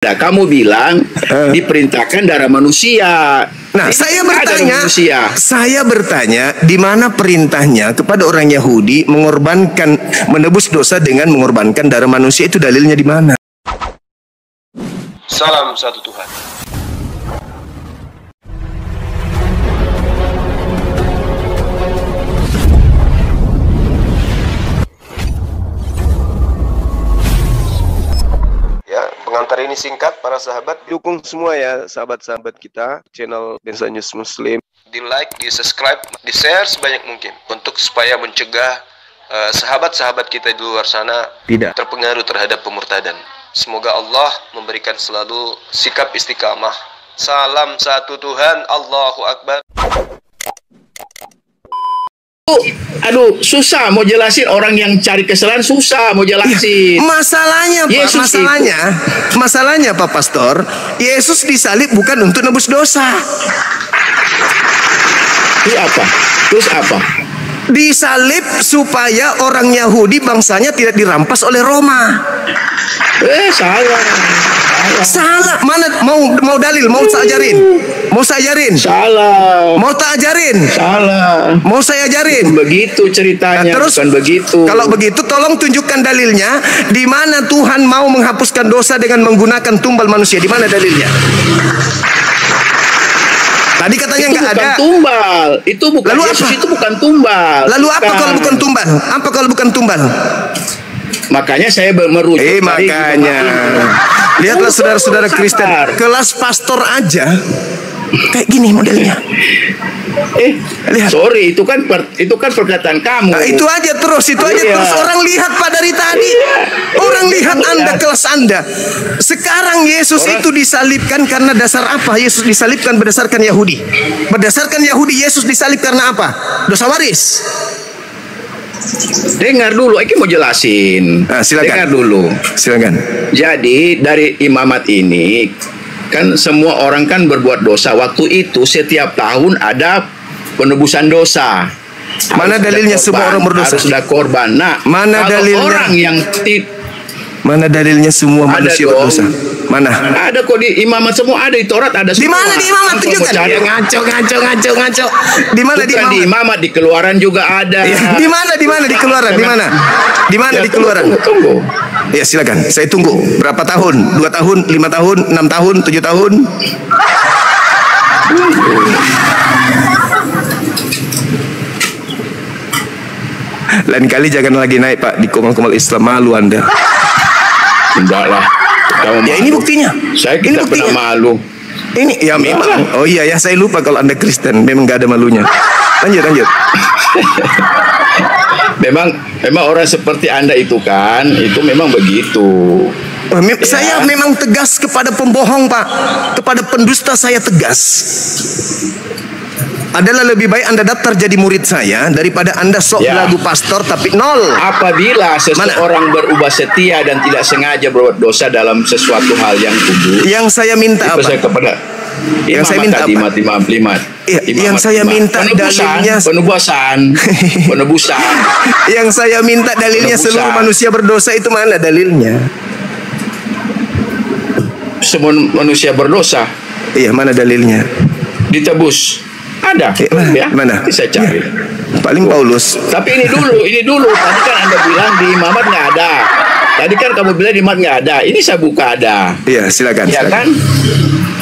Nah, kamu bilang diperintahkan darah manusia. Nah, saya bertanya, di mana perintahnya kepada orang Yahudi menebus dosa dengan mengorbankan darah manusia? Itu dalilnya di mana? Salam satu Tuhan. Ya, pengantar ini singkat, para sahabat. Dukung semua ya, sahabat-sahabat kita, channel Densa News Muslim. Di like, di subscribe, di share sebanyak mungkin. Untuk supaya mencegah sahabat-sahabat kita di luar sana tidak terpengaruh terhadap pemurtadan. Semoga Allah memberikan selalu sikap istiqamah. Salam satu Tuhan, Allahu Akbar. Aduh, susah mau jelasin, orang yang cari kesalahan susah mau jelasin. Masalahnya Pak, masalahnya Pak Pastor, Yesus disalib bukan untuk nebus dosa. Terus apa? Disalib supaya orang Yahudi bangsanya tidak dirampas oleh Roma. Salah. Mana mau dalil? Mau saya ajarin? Salah. Mau tak ajarin? Salah. Mau saya ajarin? Begitu ceritanya. Terus, bukan begitu. Kalau begitu tolong tunjukkan dalilnya. Di mana Tuhan mau menghapuskan dosa dengan menggunakan tumbal manusia? Di mana dalilnya? Tadi katanya nggak ada. Tumbal. Itu bukan. Lalu Yesus apa? Itu bukan tumbal. Lalu apa kalau bukan tumbal? Apa kalau bukan tumbal? Makanya saya merujuk. Makanya. Lihatlah saudara-saudara Kristen, kelas pastor aja kayak gini modelnya. Lihat. Sorry, itu kan perkataan kamu. Nah, itu aja terus. Orang lihat Pak dari tadi. Orang lihat Anda, kelas Anda. Sekarang Yesus itu disalibkan karena dasar apa? Yesus disalibkan berdasarkan Yahudi. Berdasarkan Yahudi Yesus disalib karena apa? Dosa waris. Dengar dulu, Eki mau jelasin. Silakan. Dengar dulu. Silakan. Jadi dari imamat ini kan semua orang kan berbuat dosa. Waktu itu setiap tahun ada penebusan dosa. Mana dalilnya semua orang berdosa? Harus ada korban. Nah, mana dalilnya? Orang yang mana dalilnya semua manusia berdosa? Mana? Ada kok di imamat semua, ada di Taurat ada semua. Di mana di imamat? Tunjukkan. Ngaco. Di mana di imamat? Di imamat, di Keluaran juga ada. Di mana di Keluaran? Di mana di Keluaran? Tunggu. Ya silakan, saya tunggu. Berapa tahun? 2 tahun, 5 tahun, 6 tahun, 7 tahun? Lain kali jangan lagi naik Pak di komal-komal Islam, malu Anda. Enggak lah. Ya ini buktinya. Saya tidak pernah malu. Ini ya memang. Oh iya ya, saya lupa kalau Anda Kristen, memang nggak ada malunya. Lanjut. Memang orang seperti Anda itu kan, itu memang begitu. Saya memang tegas kepada pembohong Pak, kepada pendusta saya tegas. Adalah lebih baik Anda daftar jadi murid saya daripada Anda sok lagu pastor tapi nol. Apabila seseorang berubah setia dan tidak sengaja berbuat dosa dalam sesuatu hal yang kudus, yang saya minta apa? Yang saya minta apa? Yang saya minta dalilnya penebusan. Yang saya minta dalilnya seluruh manusia berdosa, itu mana dalilnya? Semua manusia berdosa. Iya, mana dalilnya? Ditebus. Ada. Mana? Saya cari. Paling Paulus. Tapi ini dulu. Tadi kan Anda bilang di imamat nggak ada. Tadi kan kamu bilang di imamat nggak ada. Ini saya buka ada. Iya, silakan. Ya kan?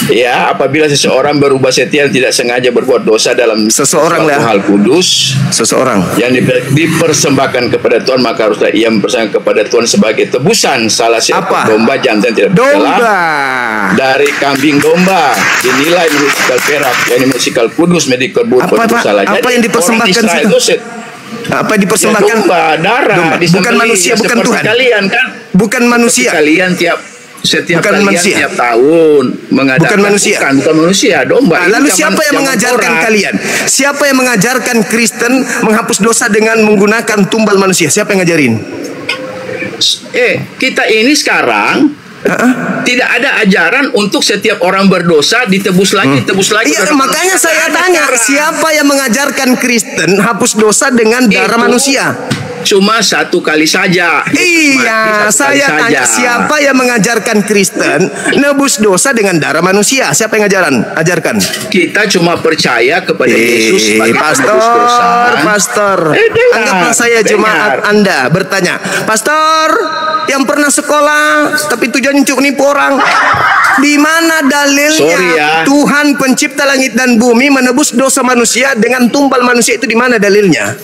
Ya, apabila seseorang berubah setia tidak sengaja berbuat dosa dalam sesuatu hal kudus, seseorang yang dipersembahkan kepada Tuhan, maka haruslah ia mempersembahkan kepada Tuhan sebagai tebusan salah seekor domba jantan tidak bersalah dari kambing domba dinilai musikal perak, yakni musikal kudus medikal bersalah. Apa yang dipersembahkan apa yang dipersembahkan? Domba, darah, bukan manusia, bukan Tuhan. Kalian kan? Bukan manusia. Kalian setiap bukan manusia. Tiap tahun mengadakan bukan manusia, domba. Lalu siapa yang mengajarkan kalian? Siapa yang mengajarkan Kristen menghapus dosa dengan menggunakan tumbal manusia? Siapa yang ngajarin? Kita ini sekarang Tidak ada ajaran untuk setiap orang berdosa ditebus lagi, tebus lagi. Iya, makanya saya tanya, siapa yang mengajarkan Kristen hapus dosa dengan darah manusia? Cuma satu kali saja. Iya, saya tanya, siapa yang mengajarkan Kristen nebus dosa dengan darah manusia? Siapa yang ajarkan? Kita cuma percaya kepada Yesus sebagai penebus dosa. Pastor, anggaplah saya jemaat Anda bertanya, Pastor, yang pernah sekolah tapi tujuannya untuk nipu orang, di mana dalilnya Tuhan pencipta langit dan bumi menebus dosa manusia dengan tumbal manusia? Itu di mana dalilnya?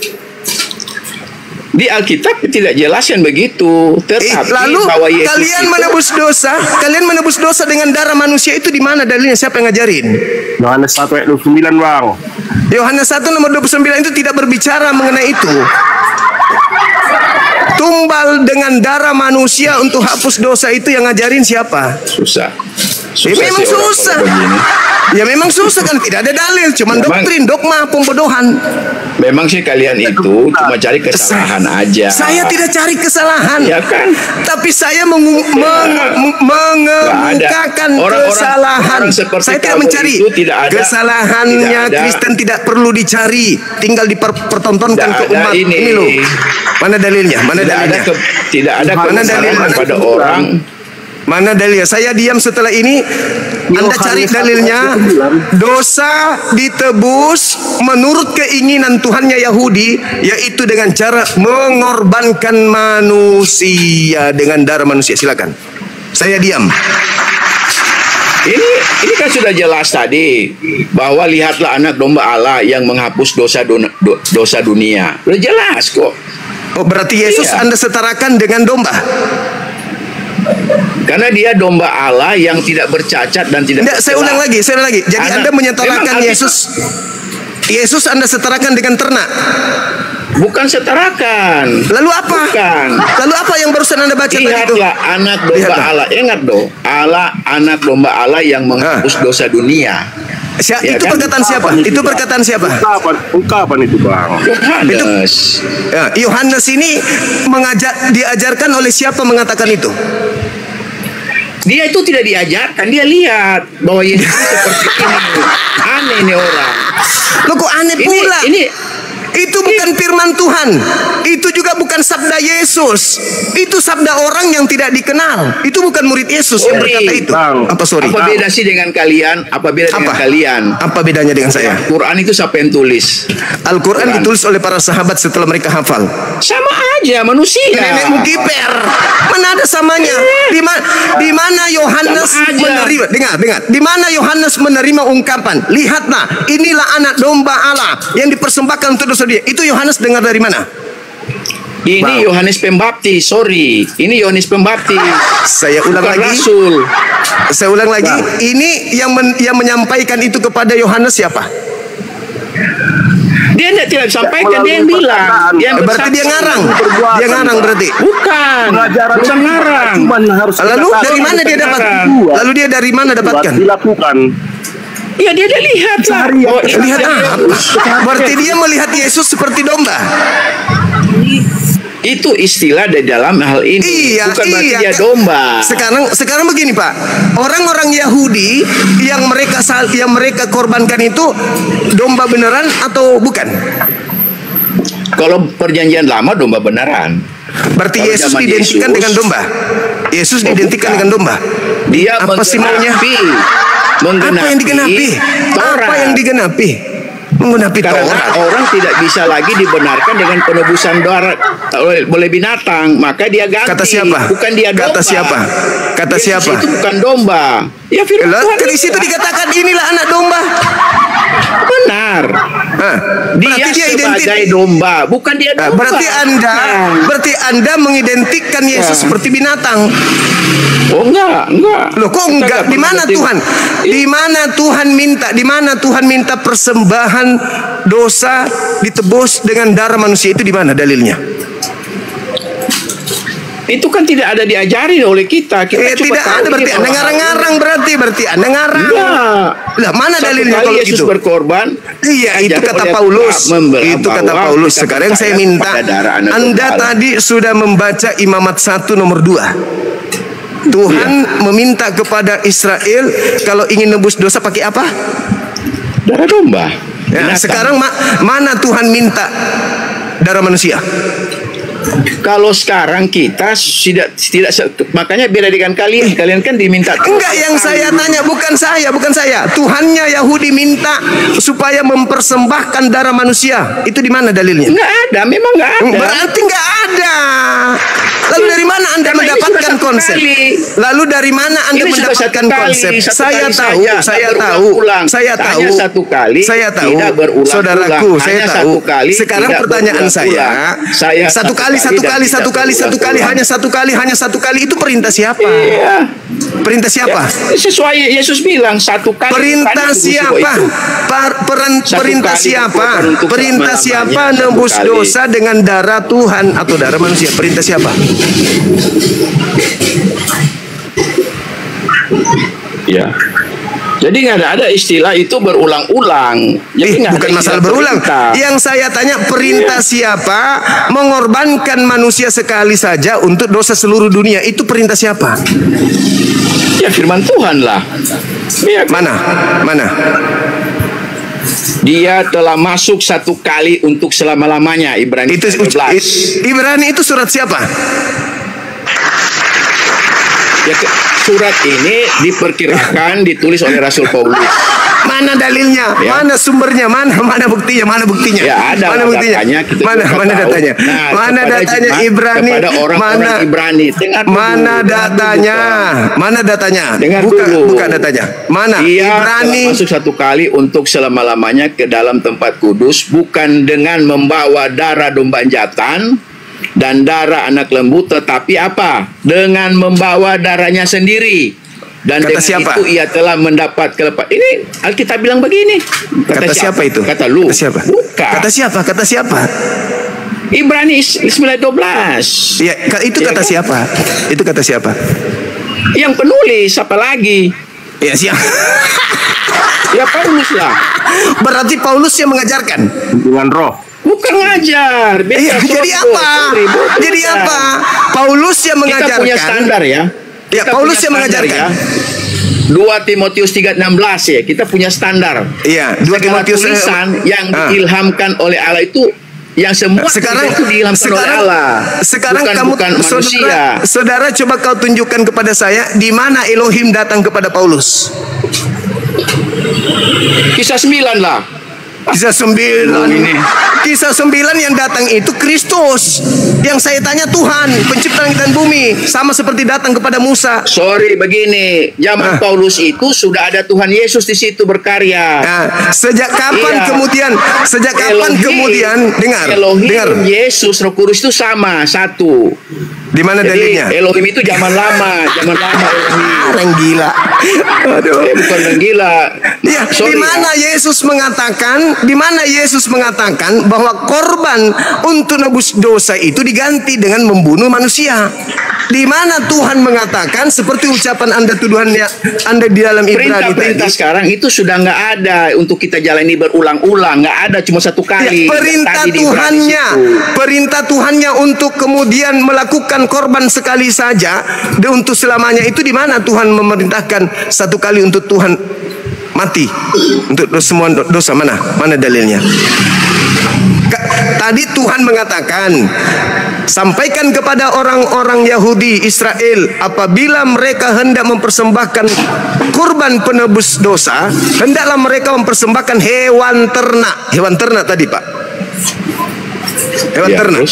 Di Alkitab tidak jelaskan begitu. Tetapi lalu bahwa Yesus kalian menebus dosa dengan darah manusia, itu di mana dalilnya? Siapa yang ngajarin? Yohanes 1 ayat 29, Bang. Yohanes 1 nomor 29 itu tidak berbicara mengenai itu. Tumbal dengan darah manusia untuk hapus dosa itu yang ngajarin siapa? Susah. Memang susah. Ya memang susah kan, tidak ada dalil, cuman doktrin, dogma, pembodohan. Memang sih kalian itu cuma cari kesalahan aja. Saya tidak cari kesalahan. Ya kan? Tapi saya mengemukakan kesalahan. Saya tidak mencari kesalahannya. Kristen tidak perlu dicari, tinggal dipertontonkan ke umat. Ini loh. Mana dalilnya? Mana dalilnya? Tidak ada kesalahan pada orang. Mana dalilnya? Saya diam setelah ini. Anda cari dalilnya. Dosa ditebus menurut keinginan Tuhannya Yahudi, yaitu dengan cara mengorbankan manusia dengan darah manusia. Silakan. Saya diam. Ini kan sudah jelas tadi bahwa lihatlah anak domba Allah yang menghapus dosa dunia. Sudah jelas kok. Oh, berarti Yesus Anda setarakan dengan domba? Karena dia domba Allah yang tidak bercacat dan tidak bercela. Saya ulang lagi. Jadi Anda menyetarakan Yesus Anda setarakan dengan ternak? Bukan setarakan. Lalu apa? Bukan. Lalu apa yang barusan Anda baca tadi itu? Lihatlah anak domba Allah. Ingat dong, anak domba Allah yang menghapus dosa dunia. Itu perkataan siapa? Itu perkataan siapa? Ungkapan itu, Bang. Yohanes. Yohanes ini diajarkan oleh siapa mengatakan itu? Dia itu tidak diajarkan, dia lihat bahwa Yesus seperti ini. Aneh ini orang. Loh, kok aneh pula? Itu bukan firman Tuhan. Itu juga bukan sabda Yesus. Itu sabda orang yang tidak dikenal. Itu bukan murid Yesus yang berkata itu. Apa beda sih dengan kalian? Apa beda dengan kalian? Apa bedanya dengan saya? Quran itu siapa yang tulis? Al-Quran ditulis oleh para sahabat setelah mereka hafal. Sama aja manusia. Nenekmu kiper. Mana ada samanya? Di mana Yohanes menerima? Dengar. Di mana Yohanes menerima ungkapan? Lihatlah, inilah anak domba Allah yang dipersembahkan untuk dosa dia. Itu Yohanes dengar dari mana? Ini Yohanes Pembaptis, ini Yohanes Pembaptis. Saya ulang lagi. Ini yang menyampaikan itu kepada Yohanes siapa? Dia tidak sampaikan, dia yang bilang. Berarti dia ngarang. Dia ngarang berarti. Bukan ngarang. Lalu dari mana dia dapat? Dapatkan? Dilakukan. Ya dia lihat lah. Lihat apa? Berarti dia melihat Yesus seperti domba. Itu istilah di dalam hal ini. Bukan berarti dia domba. Sekarang begini, Pak. Orang-orang Yahudi yang mereka korbankan itu domba beneran atau bukan? Kalau perjanjian lama domba beneran. Berarti Yesus diidentikan dengan domba. Yesus diidentikan dengan domba. Dia apa sih maunya? Apa yang digenapi? Menggenapi Taurat. Orang tidak bisa lagi dibenarkan dengan penebusan darah oleh binatang, maka dia ganti. Kata siapa? Bukan dia domba. Kata siapa? Itu bukan domba. Ya firman Tuhan. Di situ dikatakan inilah anak domba. Benar. Dia sebagai domba, bukan dia domba. Berarti Anda mengidentikan Yesus seperti binatang. Oh enggak. Loh kok enggak? Di mana Tuhan? Di mana Tuhan minta persembahan dosa ditebus dengan darah manusia, itu di mana dalilnya? Itu kan tidak ada diajari oleh kita. Tidak ada, berarti Anda ngarang-ngarang, berarti Anda ngarang. Lah mana dalilnya kalau Yesus gitu? Berkorban. Iya, itu kata Paulus. Itu kata Paulus. Sekarang saya minta Anda tadi sudah membaca Imamat 1 nomor 2. Tuhan meminta kepada Israel kalau ingin nebus dosa pakai apa? Darah domba. Ya, sekarang mana Tuhan minta darah manusia? Kalau sekarang kita tidak makanya beda dengan kalian. Kalian kan diminta. Enggak, yang saya tanya bukan saya. Tuhannya Yahudi minta supaya mempersembahkan darah manusia. Itu di mana dalilnya? Enggak ada, memang enggak ada. Berarti enggak ada. Lalu dari mana Anda mendapatkan konsep? Lalu dari mana Anda mendapatkan konsep? Saya tahu. Saudaraku, saya tahu. Sekarang pertanyaan saya, satu kali itu perintah siapa? Iya. Perintah siapa? Ya, sesuai Yesus bilang satu kali. Perintah siapa? Perintah siapa? Perintah siapa nembus dosa dengan darah Tuhan atau darah manusia? Perintah siapa? Ya. Jadi nggak ada istilah itu berulang-ulang. Bukan masalah berulang. Yang saya tanya perintah siapa mengorbankan manusia sekali saja untuk dosa seluruh dunia? Itu perintah siapa? Ya firman Tuhan lah. Ya, mana? Dia telah masuk satu kali untuk selama-lamanya. Ibrani 12. Ibrani itu surat siapa? Ya, surat ini diperkirakan ditulis oleh Rasul Paulus. Mana dalilnya? Ya. Mana sumbernya? Mana buktinya? Ya, ada mana buktinya? Datanya, mana datanya? Nah, mana datanya Ibrani? Kepada orang-orang Ibrani. Mana datanya? Mana datanya? Buka datanya. Mana? Dia Ibrani masuk satu kali untuk selama-lamanya ke dalam tempat kudus, bukan dengan membawa darah domba jantan dan darah anak lembu, tetapi apa? Dengan membawa darahnya sendiri. Dan kata dengan siapa? Itu ia telah mendapat kelepasan. Ini Alkitab bilang begini. Kata siapa itu? Kata lu. Kata siapa? Bukan. Kata siapa? Ibrani 9:12. Ya, itu kata siapa? Itu kata siapa? Yang penulis apa lagi? Ya, siapa? Ya Paulus lah. Berarti Paulus yang mengajarkan dengan roh. Bukan ngajar. Jadi apa? Jadi apa? Paulus yang mengajarkan. Kita punya standar ya. Ya, Paulus yang mengajarkan. 2 Timotius 3:16 ya. Kita punya standar. Iya, 2 Timotius tulisan yang diilhamkan oleh Allah itu yang semua sekarang itu diilhamkan oleh Allah. Sekarang bukan manusia. Saudara coba kau tunjukkan kepada saya di mana Elohim datang kepada Paulus. Kisah 9 lah. Kisah 9 ini. Kisah 9 yang datang itu Kristus. Yang saya tanya Tuhan, pencipta langit dan bumi, sama seperti datang kepada Musa. Sorry begini, zaman Paulus itu sudah ada Tuhan Yesus di situ berkarya. Sejak kapan kemudian? Sejak kapan kemudian? Dengar. Yesus, Roh Kudus itu sama satu. Di mana dalilnya? Elohim itu zaman lama Elohim. Orang gila. Aduh, bukan orang gila. Ya, di mana Yesus mengatakan bahwa korban untuk nebus dosa itu diganti dengan membunuh manusia? Di mana Tuhan mengatakan seperti ucapan Anda, tuduhannya Anda di dalam Ibrani perintah sekarang itu sudah nggak ada untuk kita jalani berulang-ulang, nggak ada, cuma satu kali. Ya, perintah Tuhannya untuk kemudian melakukan korban sekali saja dan untuk selamanya itu di mana Tuhan memerintahkan satu kali untuk Tuhan mati untuk semua dosa? Mana dalilnya? Tadi Tuhan mengatakan, sampaikan kepada orang-orang Yahudi Israel, apabila mereka hendak mempersembahkan kurban penebus dosa, hendaklah mereka mempersembahkan hewan ternak tadi Pak. Hewan ternak.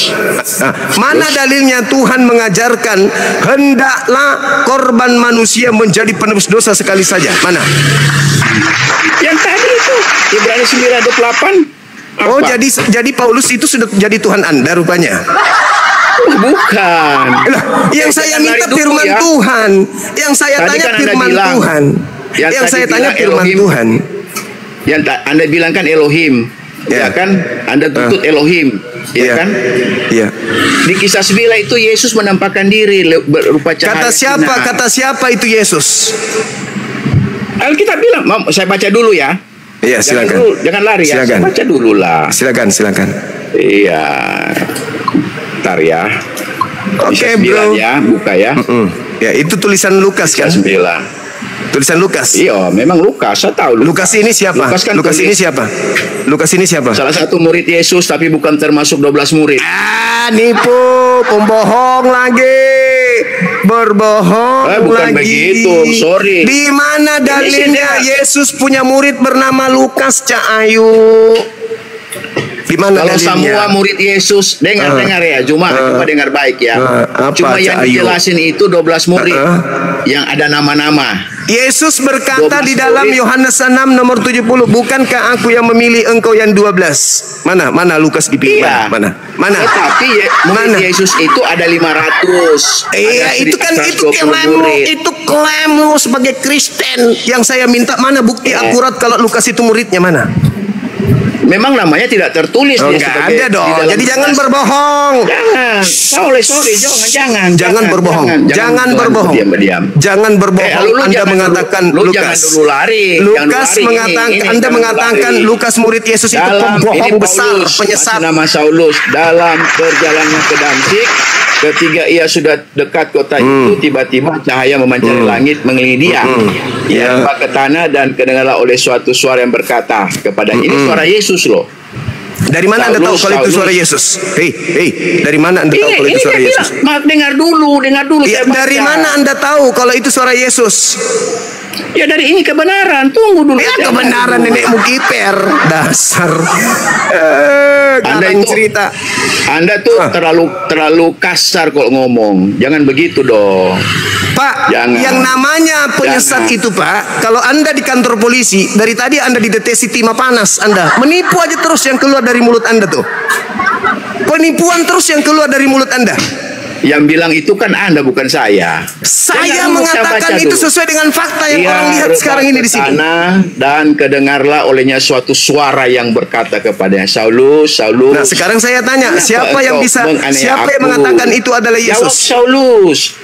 Mana dalilnya Tuhan mengajarkan hendaklah korban manusia menjadi penebus dosa sekali saja? Mana? Yang tadi itu Ibrani 9:28. Oh, jadi Paulus itu sudah jadi Tuhan Anda rupanya. Bukan. Yang saya minta firman Tuhan. Yang saya tanya firman Tuhan. Yang saya tanya firman Tuhan. Yang Anda bilang kan Elohim. Ya kan? Anda tuntut Elohim. Ya kan? Iya. Di kisah 9 itu Yesus menampakkan diri berupa cahaya. Kata siapa itu Yesus? Alkitab bilang, saya baca dulu ya. Iya, silakan. Jangan lari ya. Saya baca dulu lah. Silakan. Iya. Ntar ya. Oke, bro. Ya, buka ya. Ya, itu tulisan Lukas kan? 9. Tulisan Lukas. Iya, memang Lukas. Saya tahu Lukas ini siapa? Lukas kan Lukas ini siapa? Lukas ini siapa? Salah satu murid Yesus, tapi bukan termasuk 12 murid. Nipu, pembohong lagi. Berbohong bukan lagi. begitu, sorry. Di mana dalilnya Yesus punya murid bernama Lukas, Cak Ayu? Di mana Kalau dalilnya? semua murid Yesus, dengar ya, cuma dengar baik ya. Cuma yang dijelasin itu 12 murid yang ada nama-nama. Yesus berkata di dalam Yohanes 6 nomor 70, bukankah aku yang memilih engkau yang 12? Mana Lukas dipilih? Iya. Mana? Tetapi murid Yesus itu ada 500. Iya, itu kan itu klaimmu sebagai Kristen. Yang saya minta mana bukti akurat kalau Lukas itu muridnya mana? Memang namanya tidak tertulis dia sebagai ada dong. Jadi jangan berbohong. Jangan berbohong. Jangan berbohong. Jangan berbohong. Anda mengatakan Lukas. Jangan dulu lari. Lukas mengatakan Anda mengatakan Lukas murid Yesus itu pembohong besar, penyesat. Nama Saulus dalam perjalanannya ke Damsyik, ketika ia sudah dekat kota itu, tiba-tiba cahaya memanjari langit mengelilingi dia. Ia lompat ke tanah dan kedengarlah oleh suatu suara yang berkata kepada ini suara Yesus loh. Dari mana Anda tahu kalau itu suara Yesus? Dari mana Anda tahu kalau itu suara Yesus? Dengar dulu. Ya, dari mana Anda tahu kalau itu suara Yesus? Ya dari ini kebenaran. Tunggu dulu. Ya kebenaran nenekmu kiper. Dasar. Anda itu cerita. Anda tuh terlalu kasar kalau ngomong. Jangan begitu dong. Pak, yang namanya penyesat itu Pak, kalau Anda di kantor polisi, dari tadi Anda dideteksi timah panas Anda. Menipu aja terus yang keluar dari mulut Anda tuh. Penipuan terus yang keluar dari mulut Anda. Yang bilang itu kan Anda, bukan saya. Saya mengatakan itu sesuai dengan fakta yang orang lihat sekarang ini di sini. Dan kedengarlah olehnya suatu suara yang berkata kepadanya, Saulus, Saulus. Nah, sekarang saya tanya, siapa yang mengatakan itu adalah Yesus? Jawab Saulus.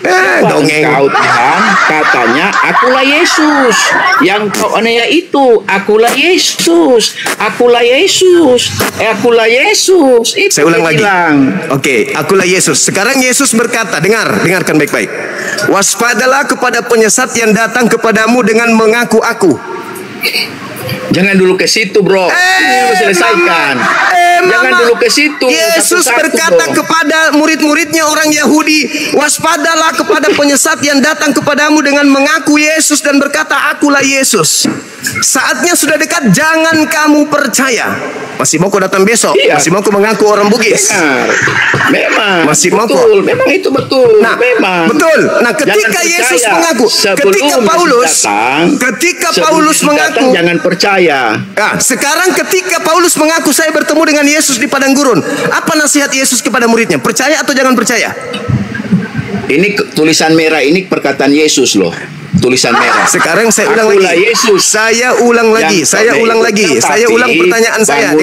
Dongeng. Kau Tuhan, katanya, akulah Yesus. Yang kau aniaya itu, akulah Yesus. Akulah Yesus. Akulah Yesus. Itu saya ulang lagi. Oke, akulah Yesus. Sekarang Yesus berkata, dengarkan baik-baik. Waspadalah kepada penyesat yang datang kepadamu dengan mengaku aku. Jangan dulu ke situ, bro. Ini selesaikan. Jangan dulu ke situ. Yesus berkata kepada murid-muridnya orang Yahudi, waspadalah kepada penyesat yang datang kepadamu dengan mengaku Yesus dan berkata, akulah Yesus. Saatnya sudah dekat, jangan kamu percaya. Masih mau kau datang besok? Masih mau kau mengaku orang Bugis? Memang. Masih mau betul. Memang itu betul. Nah, memang. Betul. Nah, ketika Yesus mengaku, ketika Paulus mengaku, jangan percaya. Nah, sekarang ketika Paulus mengaku saya bertemu dengan Yesus di padang gurun, apa nasihat Yesus kepada muridnya? Percaya atau jangan percaya? Ini tulisan merah ini perkataan Yesus loh. Tulisan merah. Sekarang saya ulang lagi. Yesus. Saya ulang lagi. Saya ulang pertanyaan saya.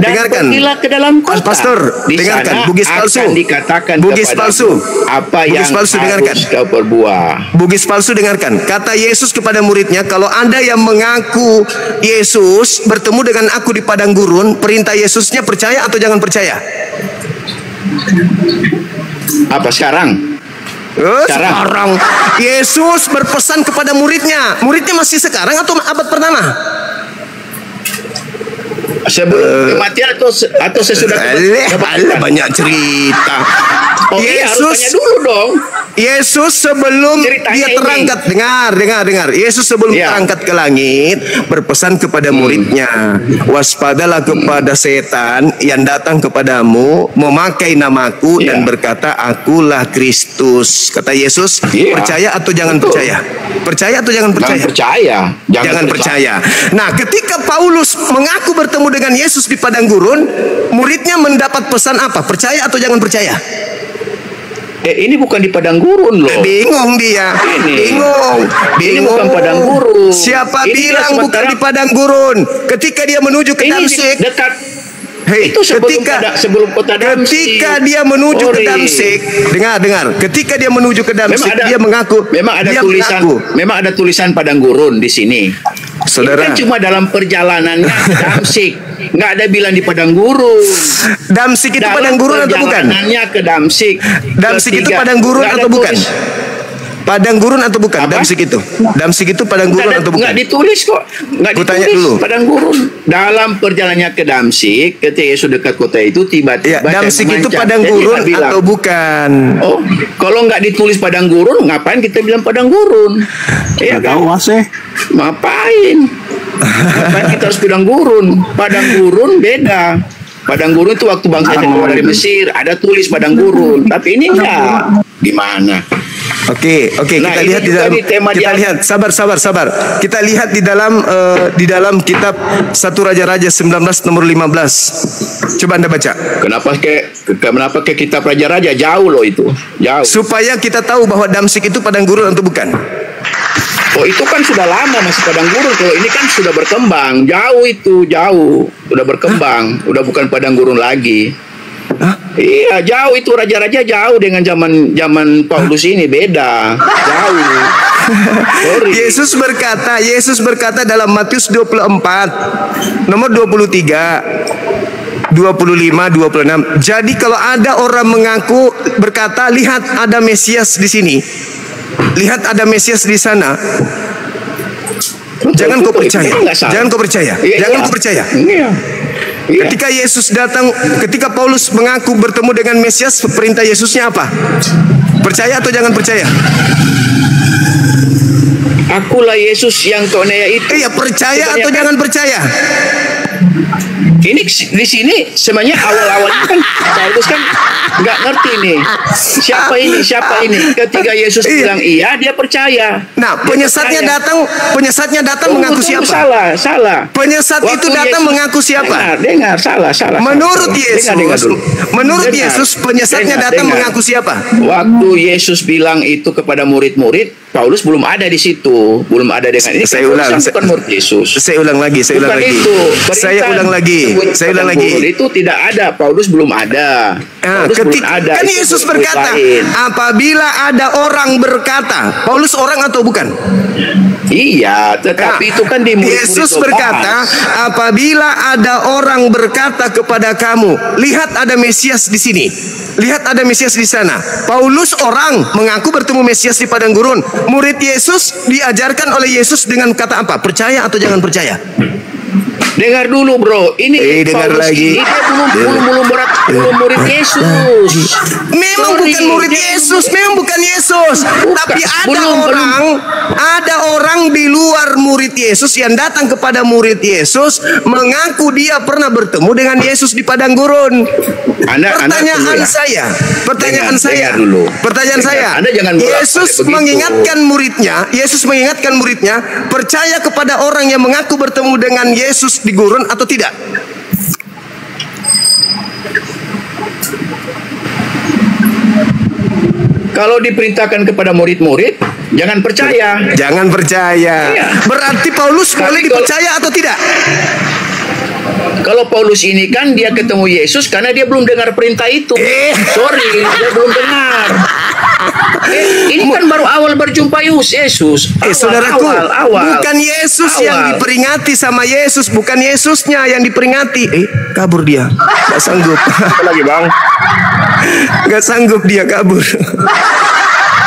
Dengarkan. Ke dalam kota. Pastor, dengarkan. Bugis palsu. Bugis palsu. Apa yang palsu, dengarkan. Kau perbuat. Bugis palsu, dengarkan. Kata Yesus kepada muridnya, kalau Anda yang mengaku Yesus bertemu dengan aku di padang gurun, perintah Yesusnya percaya atau jangan percaya? Apa sekarang? Sekarang Yesus berpesan kepada muridnya. Muridnya masih sekarang atau abad pertama? Sebelum kematian atau sesudah kematian? Banyak cerita. Yesus dulu dong. Yesus sebelum dia terangkat, dengar. Yesus sebelum terangkat ke langit berpesan kepada muridnya, waspadalah kepada setan yang datang kepadamu memakai namaku dan berkata, akulah Kristus. Kata Yesus, percaya atau jangan percaya? Percaya atau jangan percaya? Jangan percaya. Nah, ketika Paulus mengaku bertemu dengan Yesus di padang gurun, muridnya mendapat pesan apa? Percaya atau jangan percaya? Ini bukan di padang gurun loh. Bingung dia. Bingung. Ini bukan padang gurun. Siapa bilang bukan di padang gurun? Ketika dia menuju ke Damsyik, dekat. Itu sebelum kota Damsyik. Ketika dia menuju ke Damsyik, dengar. Ketika dia menuju ke Damsyik, dia mengaku. Memang ada tulisan padang gurun di sini. Saudara, ini kan cuma dalam perjalanannya ke Damsyik. Nggak ada bilang di padang gurun. Damsyik itu padang gurun atau bukan? Perjalanannya ke Damsyik. Damsyik itu padang gurun atau bukan? Padang gurun atau bukan? Apa? Damsik itu. Damsik itu padang gurun atau bukan? Nggak ditulis kok. Nggak Kutanya ditulis dulu. padang gurun. Dalam perjalanannya ke Damsik, ketika Yesus dekat kota itu tiba-tiba Damsik itu mengancam. padang Jadi gurun dia bilang, atau bukan? oh, kalau nggak ditulis padang gurun, ngapain kita bilang padang gurun? Iya Nggak kan? tahu Mas. Ngapain? Ngapain kita harus padang gurun? Padang gurun beda. Padang gurun itu waktu bangsa keluar dari Mesir, ada tulis padang gurun. Tapi ini enggak. Di mana? Oke, Nah, kita ini lihat di juga dalam, di tema kita di- lihat, sabar. Kita lihat di dalam kitab 1 Raja-Raja 19 nomor 15. Coba Anda baca. Kenapa ke kitab Raja-Raja? Jauh loh itu. Jauh. Supaya kita tahu bahwa Damsik itu padang gurun atau bukan. Oh, itu kan sudah lama masih padang gurun. Kalau ini kan sudah berkembang. Jauh itu, jauh. Sudah berkembang. Udah bukan padang gurun lagi. Iya, jauh itu Raja-Raja jauh dengan zaman Paulus ini beda. Jauh. Sorry. Yesus berkata dalam Matius 24 nomor 23 25 26. Jadi kalau ada orang mengaku berkata, lihat ada Mesias di sini. Lihat ada Mesias di sana. Jangan kau percaya. Jangan kau percaya. Jangan kau percaya. Iya. Ketika Yesus datang, ketika Paulus mengaku bertemu dengan Mesias, perintah Yesusnya apa? Percaya atau jangan percaya? Akulah Yesus yang kau naya itu. Iya, percaya atau jangan percaya? Ini di sini sebenarnya awal-awalnya kan Paulus kan nggak ngerti nih siapa ini. Ketika Yesus bilang iya, dia percaya. Nah, penyesatnya datang mengaku siapa? Salah. Penyesat Waktu itu datang Yesus- mengaku siapa? Dengar, salah. Menurut Dengar dulu. Dengar. Yesus, penyesatnya datang Dengar. mengaku siapa? Waktu Yesus bilang itu kepada murid-murid, Paulus belum ada di situ, belum ada dengan ini. Saya Paulus ulang. kan bukan murid Yesus. Saya ulang lagi. Bukan itu. Saya ulang lagi. Itu tidak ada. Paulus belum ada. Paulus belum ada. Kan Itu Yesus murid berkata, lain. apabila ada orang berkata, Paulus orang atau bukan? Iya, tetapi itu kan di murid-murid Yesus lo berkata, bahas. apabila ada orang berkata kepada kamu, lihat ada Mesias di sini, lihat ada Mesias di sana. Paulus orang mengaku bertemu Mesias di padang gurun. Murid Yesus diajarkan oleh Yesus dengan kata apa? Percaya atau jangan percaya? Dengar dulu, bro. Ini dengar Paulus lagi. ini dia belum murid Yesus. Memang Sorry, bukan murid dia- Yesus, memang bukan Yesus. Tapi Belum. ada orang di luar murid Yesus yang datang kepada murid Yesus mengaku dia pernah bertemu dengan Yesus di padang gurun. Pertanyaan Anda saya, Anda jangan bolak-balik Yesus begitu. mengingatkan muridnya, percaya kepada orang yang mengaku bertemu dengan Yesus di gurun atau tidak? Kalau diperintahkan kepada murid-murid, jangan percaya. Jangan percaya. Iya. Berarti Paulus Tapi boleh dipercaya atau tidak? Kalau Paulus ini kan dia ketemu Yesus karena dia belum dengar perintah itu. Sorry, dia belum dengar. Ini kan baru awal berjumpa Yesus. Saudaraku, awal. bukan Yesus Awal. yang diperingati sama Yesus, bukan Yesusnya yang diperingati. Kabur dia, nggak sanggup, Apa lagi bang? nggak sanggup dia kabur.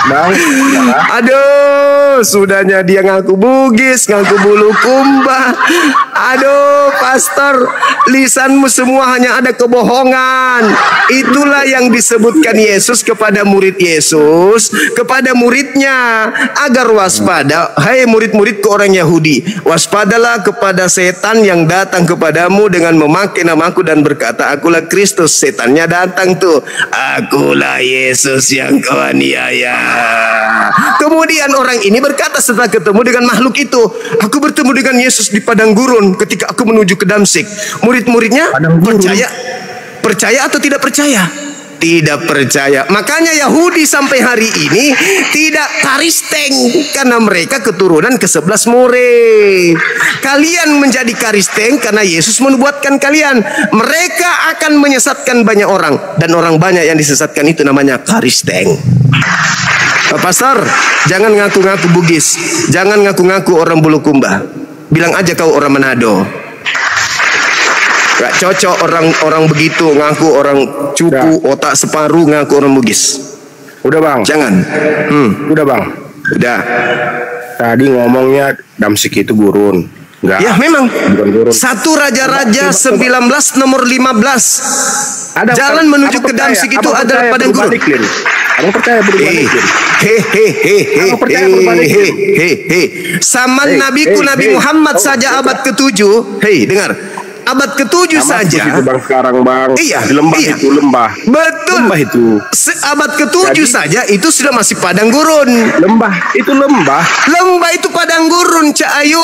Bang, Aduh, sudahnya dia ngaku Bugis, ngaku Bulukumba. Aduh, pastor, lisanmu semua hanya ada kebohongan. Itulah yang disebutkan Yesus kepada murid Yesus, kepada muridnya, agar waspada. Hai murid-muridku orang Yahudi, waspadalah kepada setan yang datang kepadamu dengan memakai namaku dan berkata, akulah Kristus. Setannya datang tuh, akulah Yesus yang kau aniaya. Kemudian orang ini berkata setelah ketemu dengan makhluk itu, aku bertemu dengan Yesus di padang gurun ketika aku menuju ke Damsik. Murid-muridnya percaya atau tidak percaya? Tidak percaya. Makanya Yahudi sampai hari ini tidak karisteng karena mereka keturunan ke-11 murid. Kalian menjadi karisteng karena Yesus menubuatkan kalian. Mereka akan menyesatkan banyak orang, dan orang banyak yang disesatkan itu namanya karisteng. Pastor, jangan ngaku-ngaku Bugis, jangan ngaku-ngaku orang Bulukumba. Bilang aja kau orang Manado. Gak cocok orang begitu ngaku orang Cupu, otak separuh ngaku orang Bugis. udah bang. Jangan. Udah bang. Udah. Tadi ngomongnya Damsyik itu gurun. Enggak. Ya memang. Bukan gurun. 1 Raja-Raja 19 nomor 15. Jalan menuju ke Damsyik itu adalah padang gurun. Abang percaya perubahan iklim? Zaman nabiku Nabi Muhammad saja abad ke-7. Dengar. Abad ke-7 saja. Itu bang sekarang bang. Iya. Lembah itu lembah. Betul. Lembah itu. Abad ke-7 saja itu sudah masih padang gurun. Lembah itu lembah. Lembah itu padang gurun, Cak Ayu.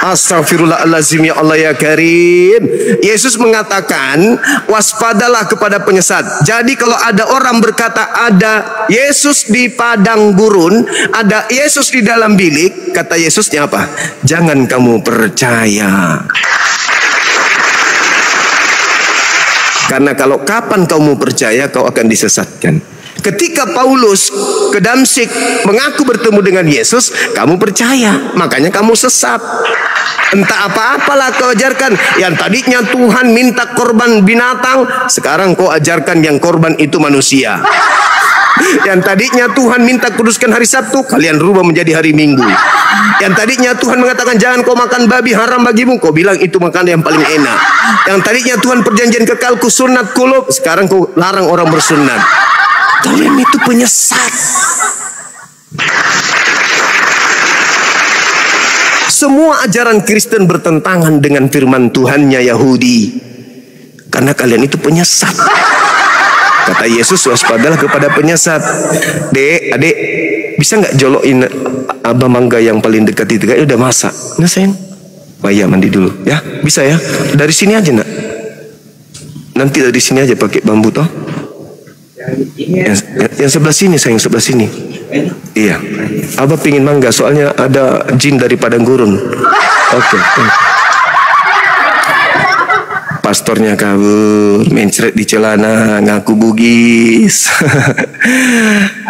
Astagfirullahaladzim, ya Allah ya Karim. Yesus mengatakan, waspadalah kepada penyesat. Jadi kalau ada orang berkata ada Yesus di padang gurun, ada Yesus di dalam bilik, kata Yesusnya apa? Jangan kamu percaya. Karena kalau kapan kamu percaya, kau akan disesatkan. Ketika Paulus ke Damsyik mengaku bertemu dengan Yesus, kamu percaya, makanya kamu sesat. Entah apa-apalah kau ajarkan. Yang tadinya Tuhan minta korban binatang, sekarang kau ajarkan yang korban itu manusia. Yang tadinya Tuhan minta kuduskan hari Sabtu, kalian rubah menjadi hari Minggu. Yang tadinya Tuhan mengatakan jangan kau makan babi, haram bagimu, kau bilang itu makanan yang paling enak. Yang tadinya Tuhan perjanjian kekalku sunat kulub, sekarang kau larang orang bersunat. Kalian itu penyesat. Semua ajaran Kristen bertentangan dengan firman Tuhannya Yahudi. Karena kalian itu penyesat. Kata Yesus, waspadalah kepada penyesat. Dek, adik, bisa nggak jolokin abah mangga yang paling dekat itu? Kayaknya udah masak. Nah, sayang. Oh iya, mandi dulu. Ya, bisa ya. Dari sini aja, nak. Nanti dari sini aja pakai bambu toh. Yang sebelah sini, sayang, sebelah sini. Iya. Abah pingin mangga, soalnya ada jin dari padang gurun. Oke. Pastornya kabur, mencret di celana, ngaku Bugis.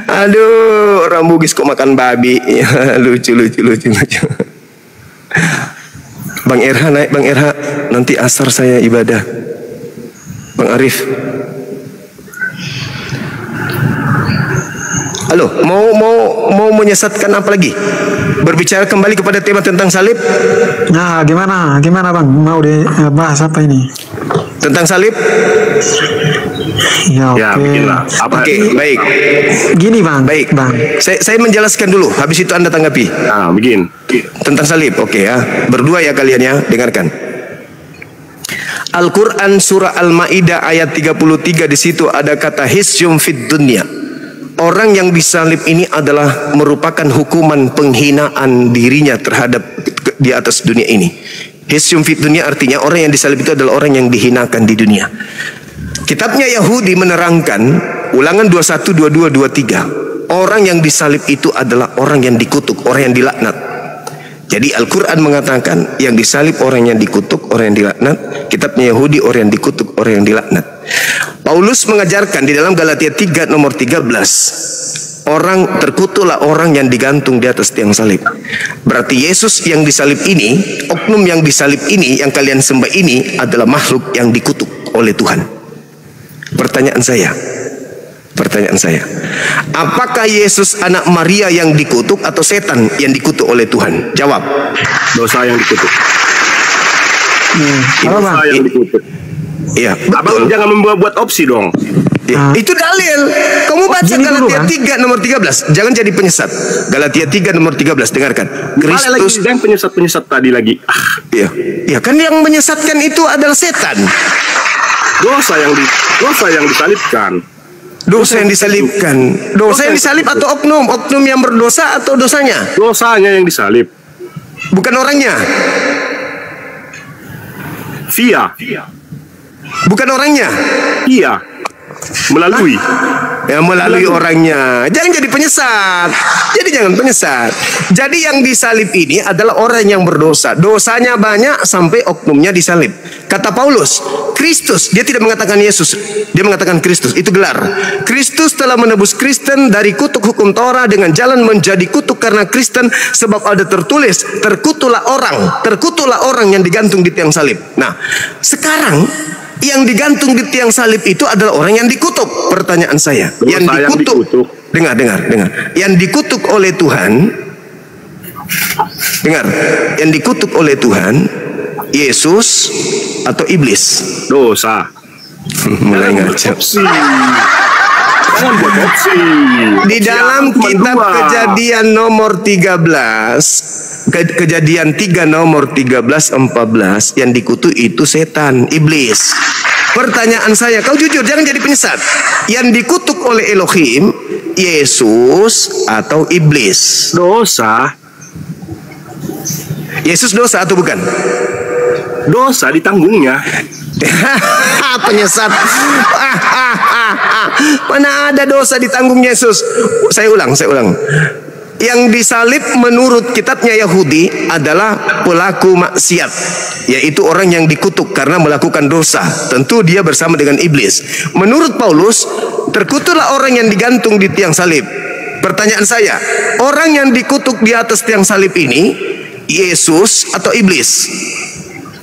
Aduh, orang Bugis kok makan babi. Lucu. Bang Erha naik, Bang Erha. Nanti asar saya ibadah. Bang Arif. Halo, mau menyesatkan apa lagi? Berbicara kembali kepada tema tentang salib. Nah, gimana Bang? Mau dibahas apa ini? Tentang salib? Ya, Oke, baik. Gini Bang. Baik, Bang. Saya menjelaskan dulu. Habis itu Anda tanggapi. Nah, begini. Tentang salib, oke ya. Berdua ya kalian ya, dengarkan. Al-Quran surah Al-Ma'idah ayat 33, di situ ada kata hisyum fid dunya. Orang yang disalib ini adalah merupakan hukuman penghinaan dirinya terhadap di atas dunia ini. Hisyum fid dunya artinya orang yang disalib itu adalah orang yang dihinakan di dunia. Kitabnya Yahudi menerangkan, Ulangan 21, 22, 23. Orang yang disalib itu adalah orang yang dikutuk, orang yang dilaknat. Jadi Al-Quran mengatakan yang disalib orang yang dikutuk, orang yang dilaknat. Kitabnya Yahudi orang yang dikutuk, orang yang dilaknat. Paulus mengajarkan di dalam Galatia 3 nomor 13, orang terkutuklah orang yang digantung di atas tiang salib. Berarti Yesus yang disalib ini, oknum yang disalib ini, yang kalian sembah ini adalah makhluk yang dikutuk oleh Tuhan. Pertanyaan saya, apakah Yesus anak Maria yang dikutuk atau setan yang dikutuk oleh Tuhan? Jawab. Dosa yang dikutuk. Dosa yang dikutuk. Iya, Abang jangan membuat opsi dong. Itu dalil. Kamu baca Galatia 3 nomor 13. Jangan jadi penyesat. Galatia 3 nomor 13, dengarkan. Kristus dan penyesat tadi lagi. Iya, kan yang menyesatkan itu adalah setan. Dosa yang disalibkan. Dosa yang disalibkan. Dosa yang disalib atau oknum? Oknum yang berdosa atau dosanya? Dosanya yang disalib. Bukan orangnya. Via. Bukan orangnya. Iya. Melalui. Melalui orangnya. Jangan jadi penyesat. Jadi yang disalib ini adalah orang yang berdosa. Dosanya banyak sampai oknumnya disalib. Kata Paulus, Kristus, dia tidak mengatakan Yesus, dia mengatakan Kristus. Itu gelar. Kristus telah menebus Kristen dari kutuk hukum Torah dengan jalan menjadi kutuk karena Kristen, sebab ada tertulis, terkutuklah orang yang digantung di tiang salib. Nah, sekarang Yang digantung di tiang salib itu adalah orang yang dikutuk. Pertanyaan saya, yang dikutuk. Dengar. Yang dikutuk oleh Tuhan. Dengar, yang dikutuk oleh Tuhan, Yesus atau iblis? Dosa. Mulai ngaco. Jangan buat opsi. Di dalam kitab Kejadian nomor 13, Kejadian 3 nomor 13-14, yang dikutuk itu setan, iblis. Pertanyaan saya, kau jujur, jangan jadi penyesat. Yang dikutuk oleh Elohim, Yesus atau iblis? Dosa. Yesus dosa atau bukan? Dosa ditanggungnya. Penyesat. Mana ada dosa ditanggung Yesus? Saya ulang. Yang disalib menurut kitabnya Yahudi adalah pelaku maksiat, yaitu orang yang dikutuk karena melakukan dosa. Tentu dia bersama dengan iblis. Menurut Paulus, terkutuklah orang yang digantung di tiang salib. Pertanyaan saya, orang yang dikutuk di atas tiang salib ini, Yesus atau iblis?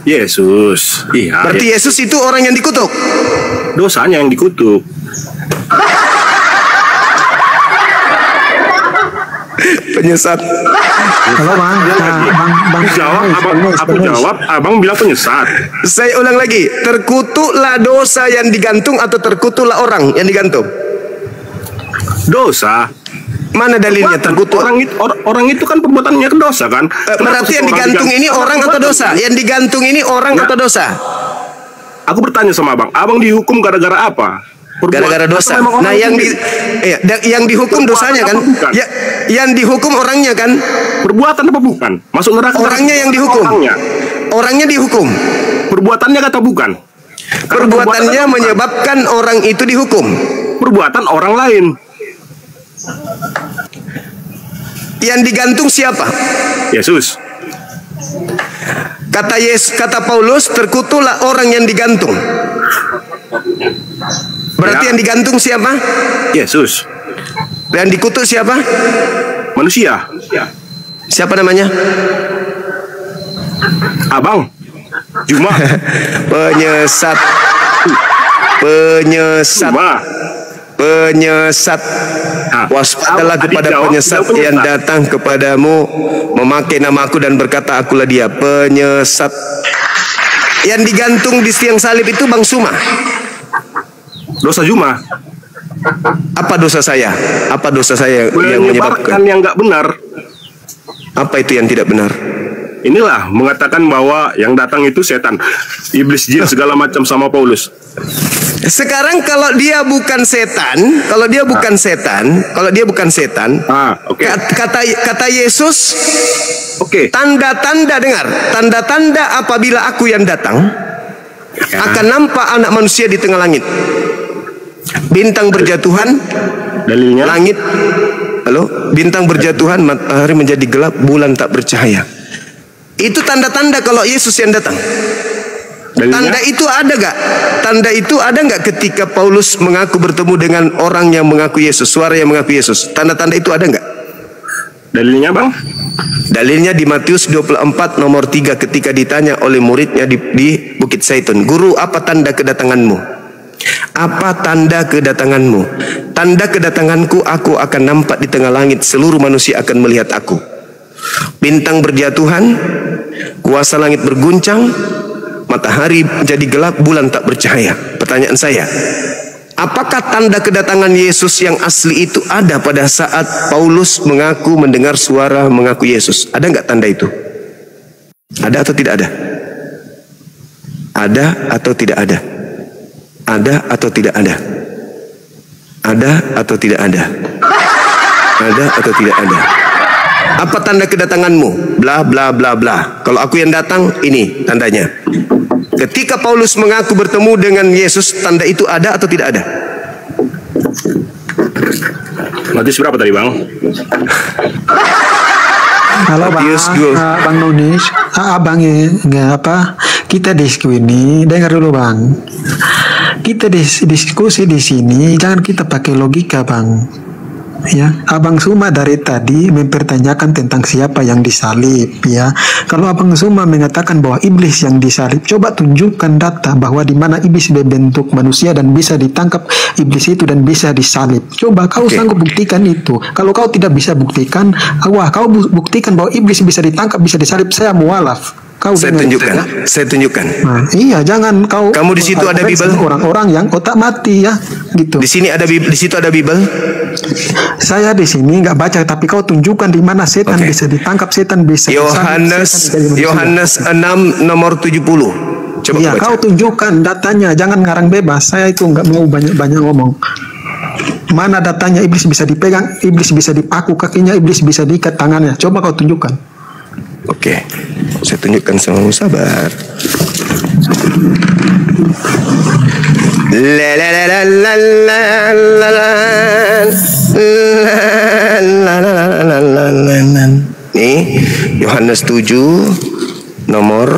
Yesus. Iya. Berarti Yesus itu orang yang dikutuk. Dosanya yang dikutuk. Penyesat. Halo bang, bang Jawab, aku jawab, abang bilang penyesat. Saya ulang lagi, terkutuklah dosa yang digantung atau terkutuklah orang yang digantung? Dosa. Mana dalilnya terkutuk? Orang itu kan perbuatannya dosa kan? Berarti yang digantung ini orang atau dosa? Yang digantung ini orang atau dosa? Aku bertanya sama abang dihukum gara-gara apa? Gara-gara dosa. Nah, yang dihukum dosanya kan? Ya, yang dihukum orangnya kan? Perbuatan apa bukan? Masuk neraka. Orangnya yang dihukum. Orangnya dihukum. Perbuatannya kata bukan. Perbuatannya menyebabkan orang itu dihukum. Perbuatan orang lain. Yang digantung siapa? Yesus. Kata Paulus, terkutuklah orang yang digantung. Berarti yang digantung siapa? Yesus. Dan dikutuk siapa? Manusia. Siapa namanya? Abang Juma. Penyesat. Waspadalah kepada penyesat yang datang kepadamu memakai namaku dan berkata akulah dia. Penyesat. Yang digantung di tiang salib itu Bang Suma. Dosa Juma. Apa dosa saya? Apa dosa saya yang menyebabkan yang nggak benar? Apa itu yang tidak benar? Inilah mengatakan bahwa yang datang itu setan, iblis, jin, segala macam sama Paulus. Sekarang kalau dia bukan setan, kata Yesus, tanda-tanda, dengar, tanda-tanda apabila aku yang datang, akan nampak anak manusia di tengah langit. Bintang berjatuhan, dalilnya langit, bintang berjatuhan, matahari menjadi gelap, bulan tak bercahaya. Itu tanda-tanda kalau Yesus yang datang. Dalilnya? Tanda itu ada gak? Tanda itu ada gak ketika Paulus mengaku bertemu dengan orang yang mengaku Yesus, suara yang mengaku Yesus? Tanda-tanda itu ada gak? Dalilnya bang? Dalilnya di Matius 24 nomor 3 ketika ditanya oleh muridnya di Bukit Zaitun, Guru, apa tanda kedatanganmu? Apa tanda kedatanganmu? Tanda kedatanganku, aku akan nampak di tengah langit, seluruh manusia akan melihat aku. Bintang berjatuhan, kuasa langit berguncang, matahari menjadi gelap, bulan tak bercahaya. Pertanyaan saya, apakah tanda kedatangan Yesus yang asli itu ada pada saat Paulus mengaku mendengar suara mengaku Yesus? Ada nggak tanda itu? Ada atau tidak ada? Ada atau tidak ada? Ada atau tidak ada? Ada atau tidak ada? Ada atau tidak ada? Apa tanda kedatanganmu? Bla bla bla bla. Kalau aku yang datang, ini tandanya. Ketika Paulus mengaku bertemu dengan Yesus, tanda itu ada atau tidak ada? Matius berapa tadi bang? Halo bang, bang Nunis, abang kita diskusi ini, dengar dulu bang. Kita diskusi di sini, jangan kita pakai logika bang. Ya, Abang Suma dari tadi mempertanyakan tentang siapa yang disalib, ya. Kalau Abang Suma mengatakan bahwa iblis yang disalib, coba tunjukkan data bahwa di mana iblis berbentuk manusia dan bisa ditangkap iblis itu dan bisa disalib. Coba kau sanggup buktikan itu. Kalau kau tidak bisa buktikan, wah, kau buktikan bahwa iblis bisa ditangkap, bisa disalib, saya mualaf. Saya tunjukkan, saya tunjukkan. Nah, iya, jangan kau. Kamu di situ ada Bible. Orang-orang yang otak mati ya, gitu. Di sini ada di situ ada Bible. Saya di sini nggak baca, tapi kau tunjukkan di mana setan bisa ditangkap, setan bisa. Yohanes 6 nomor 70. Coba ya, kau tunjukkan datanya, jangan ngarang bebas. Saya itu nggak mau banyak ngomong. Mana datanya? Iblis bisa dipegang, iblis bisa dipaku kakinya, iblis bisa diikat tangannya. Coba kau tunjukkan. Oke, saya tunjukkan sama sabar. Nih, Yohanes 7 nomor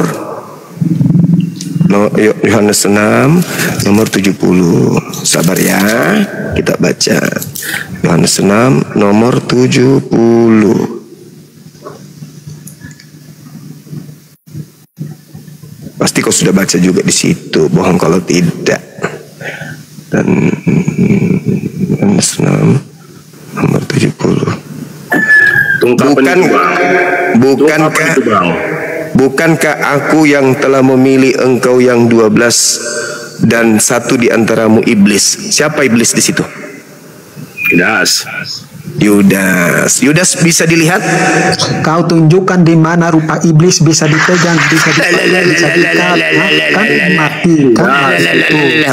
Yohanes 6 nomor 70. Sabar ya, kita baca. Yohanes 6 nomor 70. Pasti kau sudah baca juga di situ, bohong kalau tidak. Dan Yohanes 6 nomor 70. Bukankah aku yang telah memilih engkau yang 12 dan satu di antaramu iblis? Siapa iblis di situ? Yudas bisa dilihat? Kau tunjukkan di mana rupa iblis bisa dipegang, bisa diikat, mati.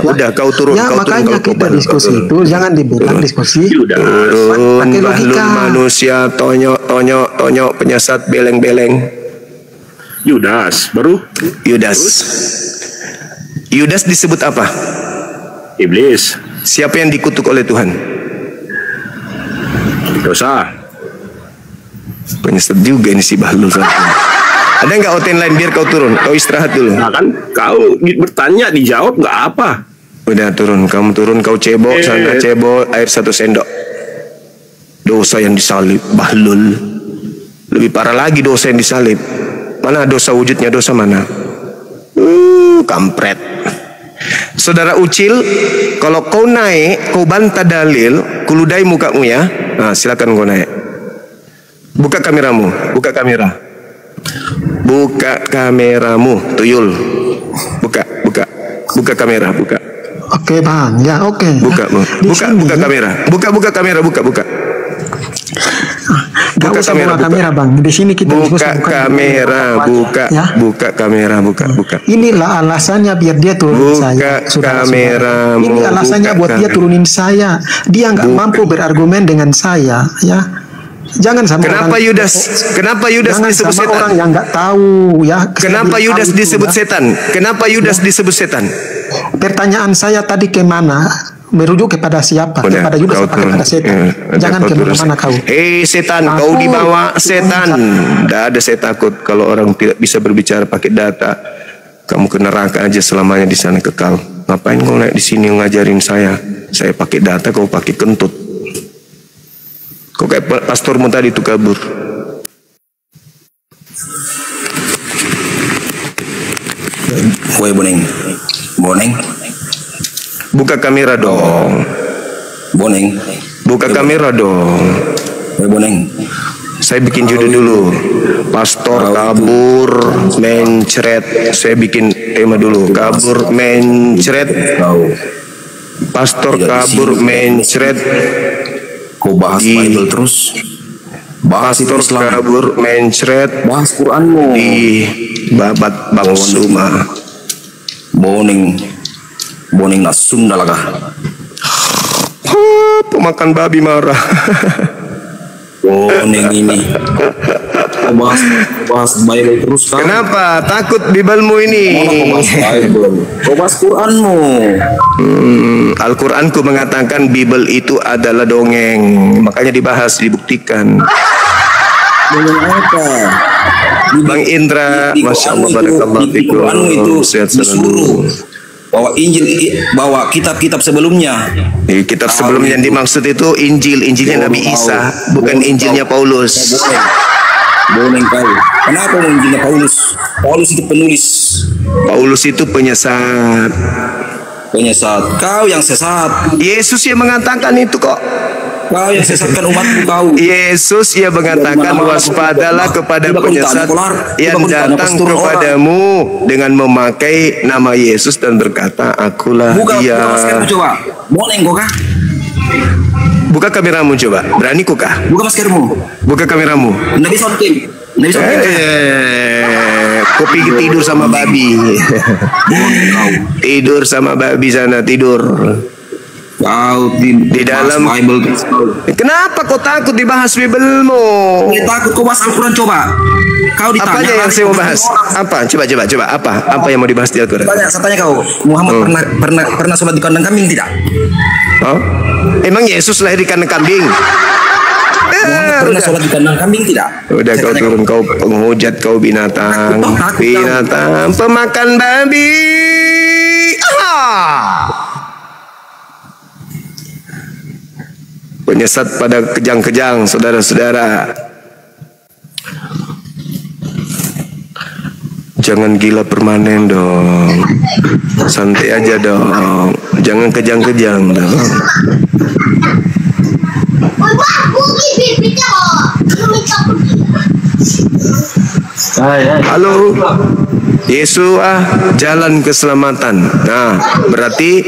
Udah, kau turun. Ya, makanya kita diskusi itu jangan dibilang diskusi. Pakai logika. Manusia tonyok penyesat beleng-beleng. Yudas disebut apa? Iblis. Siapa yang dikutuk oleh Tuhan? Dosa. Penyesat juga ini si Bahlul. Ada nggak outline lain biar kau turun? Kau istirahat dulu. Nah kan kau bertanya dijawab nggak apa? Udah turun, kamu turun, kau cebok sana, cebok air 1 sendok. Dosa yang disalib Bahlul. Lebih parah lagi dosa yang disalib. Mana dosa wujudnya, dosa mana? Kampret. Saudara Ucil, kalau kau naik, kau bantah dalil, kuludai mukamu ya. Nah, silakan kau naik. Buka kameramu, buka kamera. Buka kameramu, tuyul. Buka kamera, buka. Oke, Bang. Ya, oke. Buka kamera. Buka kamera. Buka kamera, Bang. Di sini kita buka kamera, buka kamera. Inilah alasannya biar dia turunin saya. Kamera. Ini alasannya buat dia turunin saya. Dia nggak mampu berargumen dengan saya, ya. Jangan sama Kenapa Yudas disebut setan? Orang yang nggak tahu, ya. Kenapa Yudas disebut setan? Kenapa Yudas disebut setan? Pertanyaan saya tadi kemana? Merujuk kepada siapa? Kepada Yudas atau kepada setan? Jangan kemana-mana kau. Hei setan, kau dibawa setan. Tidak ada saya takut kalau orang tidak bisa berbicara pakai data. Kamu ke neraka aja selamanya di sana kekal. Ngapain kau naik di sini ngajarin saya? Saya pakai data, kau pakai kentut. Kau kayak pastormu tadi itu kabur. Woi Boneng. Buka kamera dong. Boneng. Buka kamera dong. Woi Boneng. Saya bikin judul dulu. Pastor kabur mencret. Saya bikin tema dulu. Kabur mencret. Pastor kabur mencret. Kau bahas Bible terus. Bahas itu Islam. Kabur mencret. Bahas Quranmu. Di babat Bang Suma. Boneng nak Sunda lagah. Pemakan babi marah. Boneng ini. Bahas Bible terus kan? Kenapa? Takut Biblemu ini? Kau bahas Quranmu. Al-Quranku mengatakan Bible itu adalah dongeng. Makanya dibahas, dibuktikan. Dongeng apa? Bang Indra, Masya Allah, barakallahu fikum. Sehat selalu. bahwa Injil, bahwa kitab-kitab sebelumnya. Kitab sebelumnya yang dimaksud itu Injilnya Nabi Isa, bukan Injilnya Paulus. Boleh kau. Kenapa Injilnya Paulus? Paulus itu penulis. Paulus itu penyesat. Kau yang sesat. Yesus yang mengatakan itu kok. Kau yang sesatkan umatku kau. Yesus yang mengatakan waspadalah kepada penyesat yang datang kepadamu dengan memakai nama Yesus dan berkata, akulah dia. Buka maskermu coba. Boleh kau kah? Buka kameramu coba. Berani kau kah? Buka maskermu. Buka kameramu. Nabi Sonting. Kopi tidur sama babi. Tidur sama babi sana tidur. Kau di dalam Bible. Kenapa kau takut dibahas Biblemu? Takut kau bahas Al-Quran coba. Kau ditanya. Apa yang saya mau bahas? Apa? Coba. Apa yang mau dibahas di Al-Quran? Saya tanya kau, Muhammad pernah sholat di kandang kambing tidak? Oh? Emang Yesus lahir di kandang kambing? Pernah sholat di kandang kambing tidak? Udah kau turun, kau penghujat, kau binatang. Binatang pemakan babi. Penyesat pada kejang-kejang, saudara-saudara. Jangan gila permanen dong. Santai aja dong. Jangan kejang-kejang dong. Halo, Yesus jalan keselamatan. Nah, berarti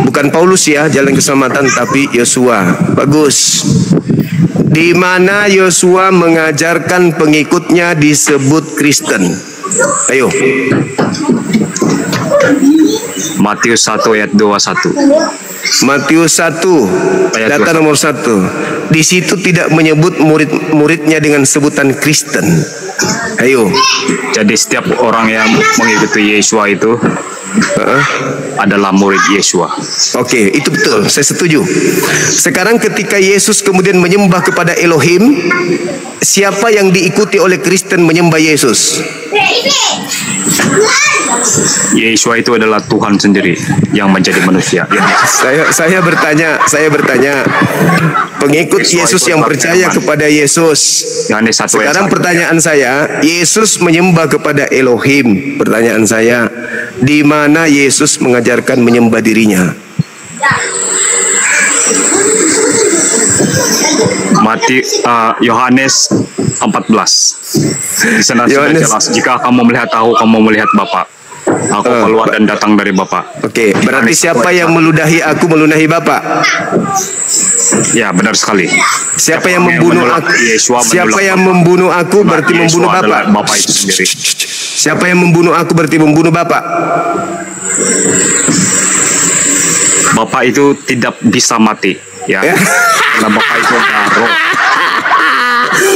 bukan Paulus ya jalan keselamatan, tapi Yosua. Bagus. Di mana Yosua mengajarkan pengikutnya disebut Kristen? Ayo. Matius 1 ayat 21. Matius 1 data nomor 1. Di situ tidak menyebut murid-muridnya dengan sebutan Kristen. Ayo. Jadi setiap orang yang mengikuti Yesua itu adalah murid Yesua. Oke, itu betul. Saya setuju. Sekarang ketika Yesus kemudian menyembah kepada Elohim, siapa yang diikuti oleh Kristen menyembah Yesus? Yesua itu adalah Tuhan sendiri yang menjadi manusia. Saya bertanya, pengikut Yesus yang percaya kepada Yesus. Sekarang pertanyaan saya, Yesus menyembah kepada Elohim. Pertanyaan saya, di mana Yesus mengajarkan menyembah dirinya? Yohanes 14. Di sana sudah jelas, jika kamu melihat aku, kamu melihat Bapa. Aku keluar dan datang dari Bapa. Oke, berarti siapa yang meludahi aku meludahi Bapa? Ya, benar sekali. Siapa yang membunuh aku? Siapa yang membunuh aku berarti membunuh Bapa. Bapa itu sendiri. Siapa yang membunuh aku berarti membunuh Bapa. Bapa itu tidak bisa mati, ya. Karena Bapa itu adalah roh.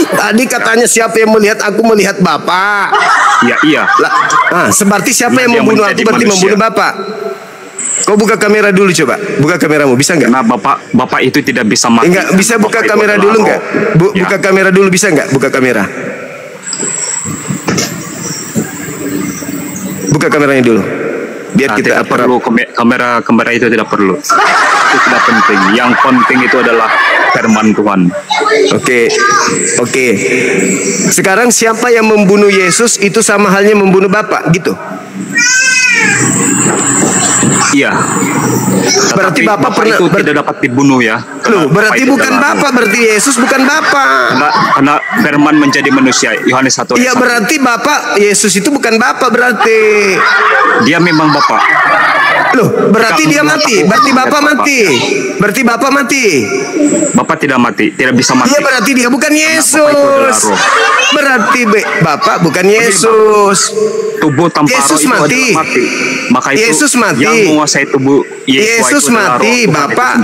Tadi katanya siapa yang melihat aku melihat Bapa. Ya, iya. Seperti siapa yang membunuh aku berarti membunuh Bapa. Kau buka kamera dulu coba. Buka kameramu, bisa nggak? Nah, Bapak itu tidak bisa mati. Enggak, bisa buka kamera dulu nggak? Buka kamera dulu bisa nggak? Buka kamera. Buka kameranya dulu. Biar kita tidak perlu kamera itu tidak perlu. Itu tidak penting. Yang penting itu adalah firman Tuhan. Oke. Sekarang siapa yang membunuh Yesus itu sama halnya membunuh Bapa, gitu. Iya. Berarti Bapak pernah tidak dapat dibunuh ya. Loh, berarti bukan Bapak, berarti Yesus bukan Bapak. Karena firman menjadi manusia. Yohanes 1. Iya, berarti Bapak Yesus itu bukan Bapak berarti. Dia memang Bapak. Loh, berarti dia mati. Berarti Bapak mati. Berarti Bapak mati. Bapak tidak mati, tidak bisa mati. Iya, berarti dia bukan Yesus. Berarti Bapak bukan Yesus. Tubuh tanpa Yesus roh mati. Maka itu Yesus mati. yang menguasai tubuh Yesus mati, Bapak.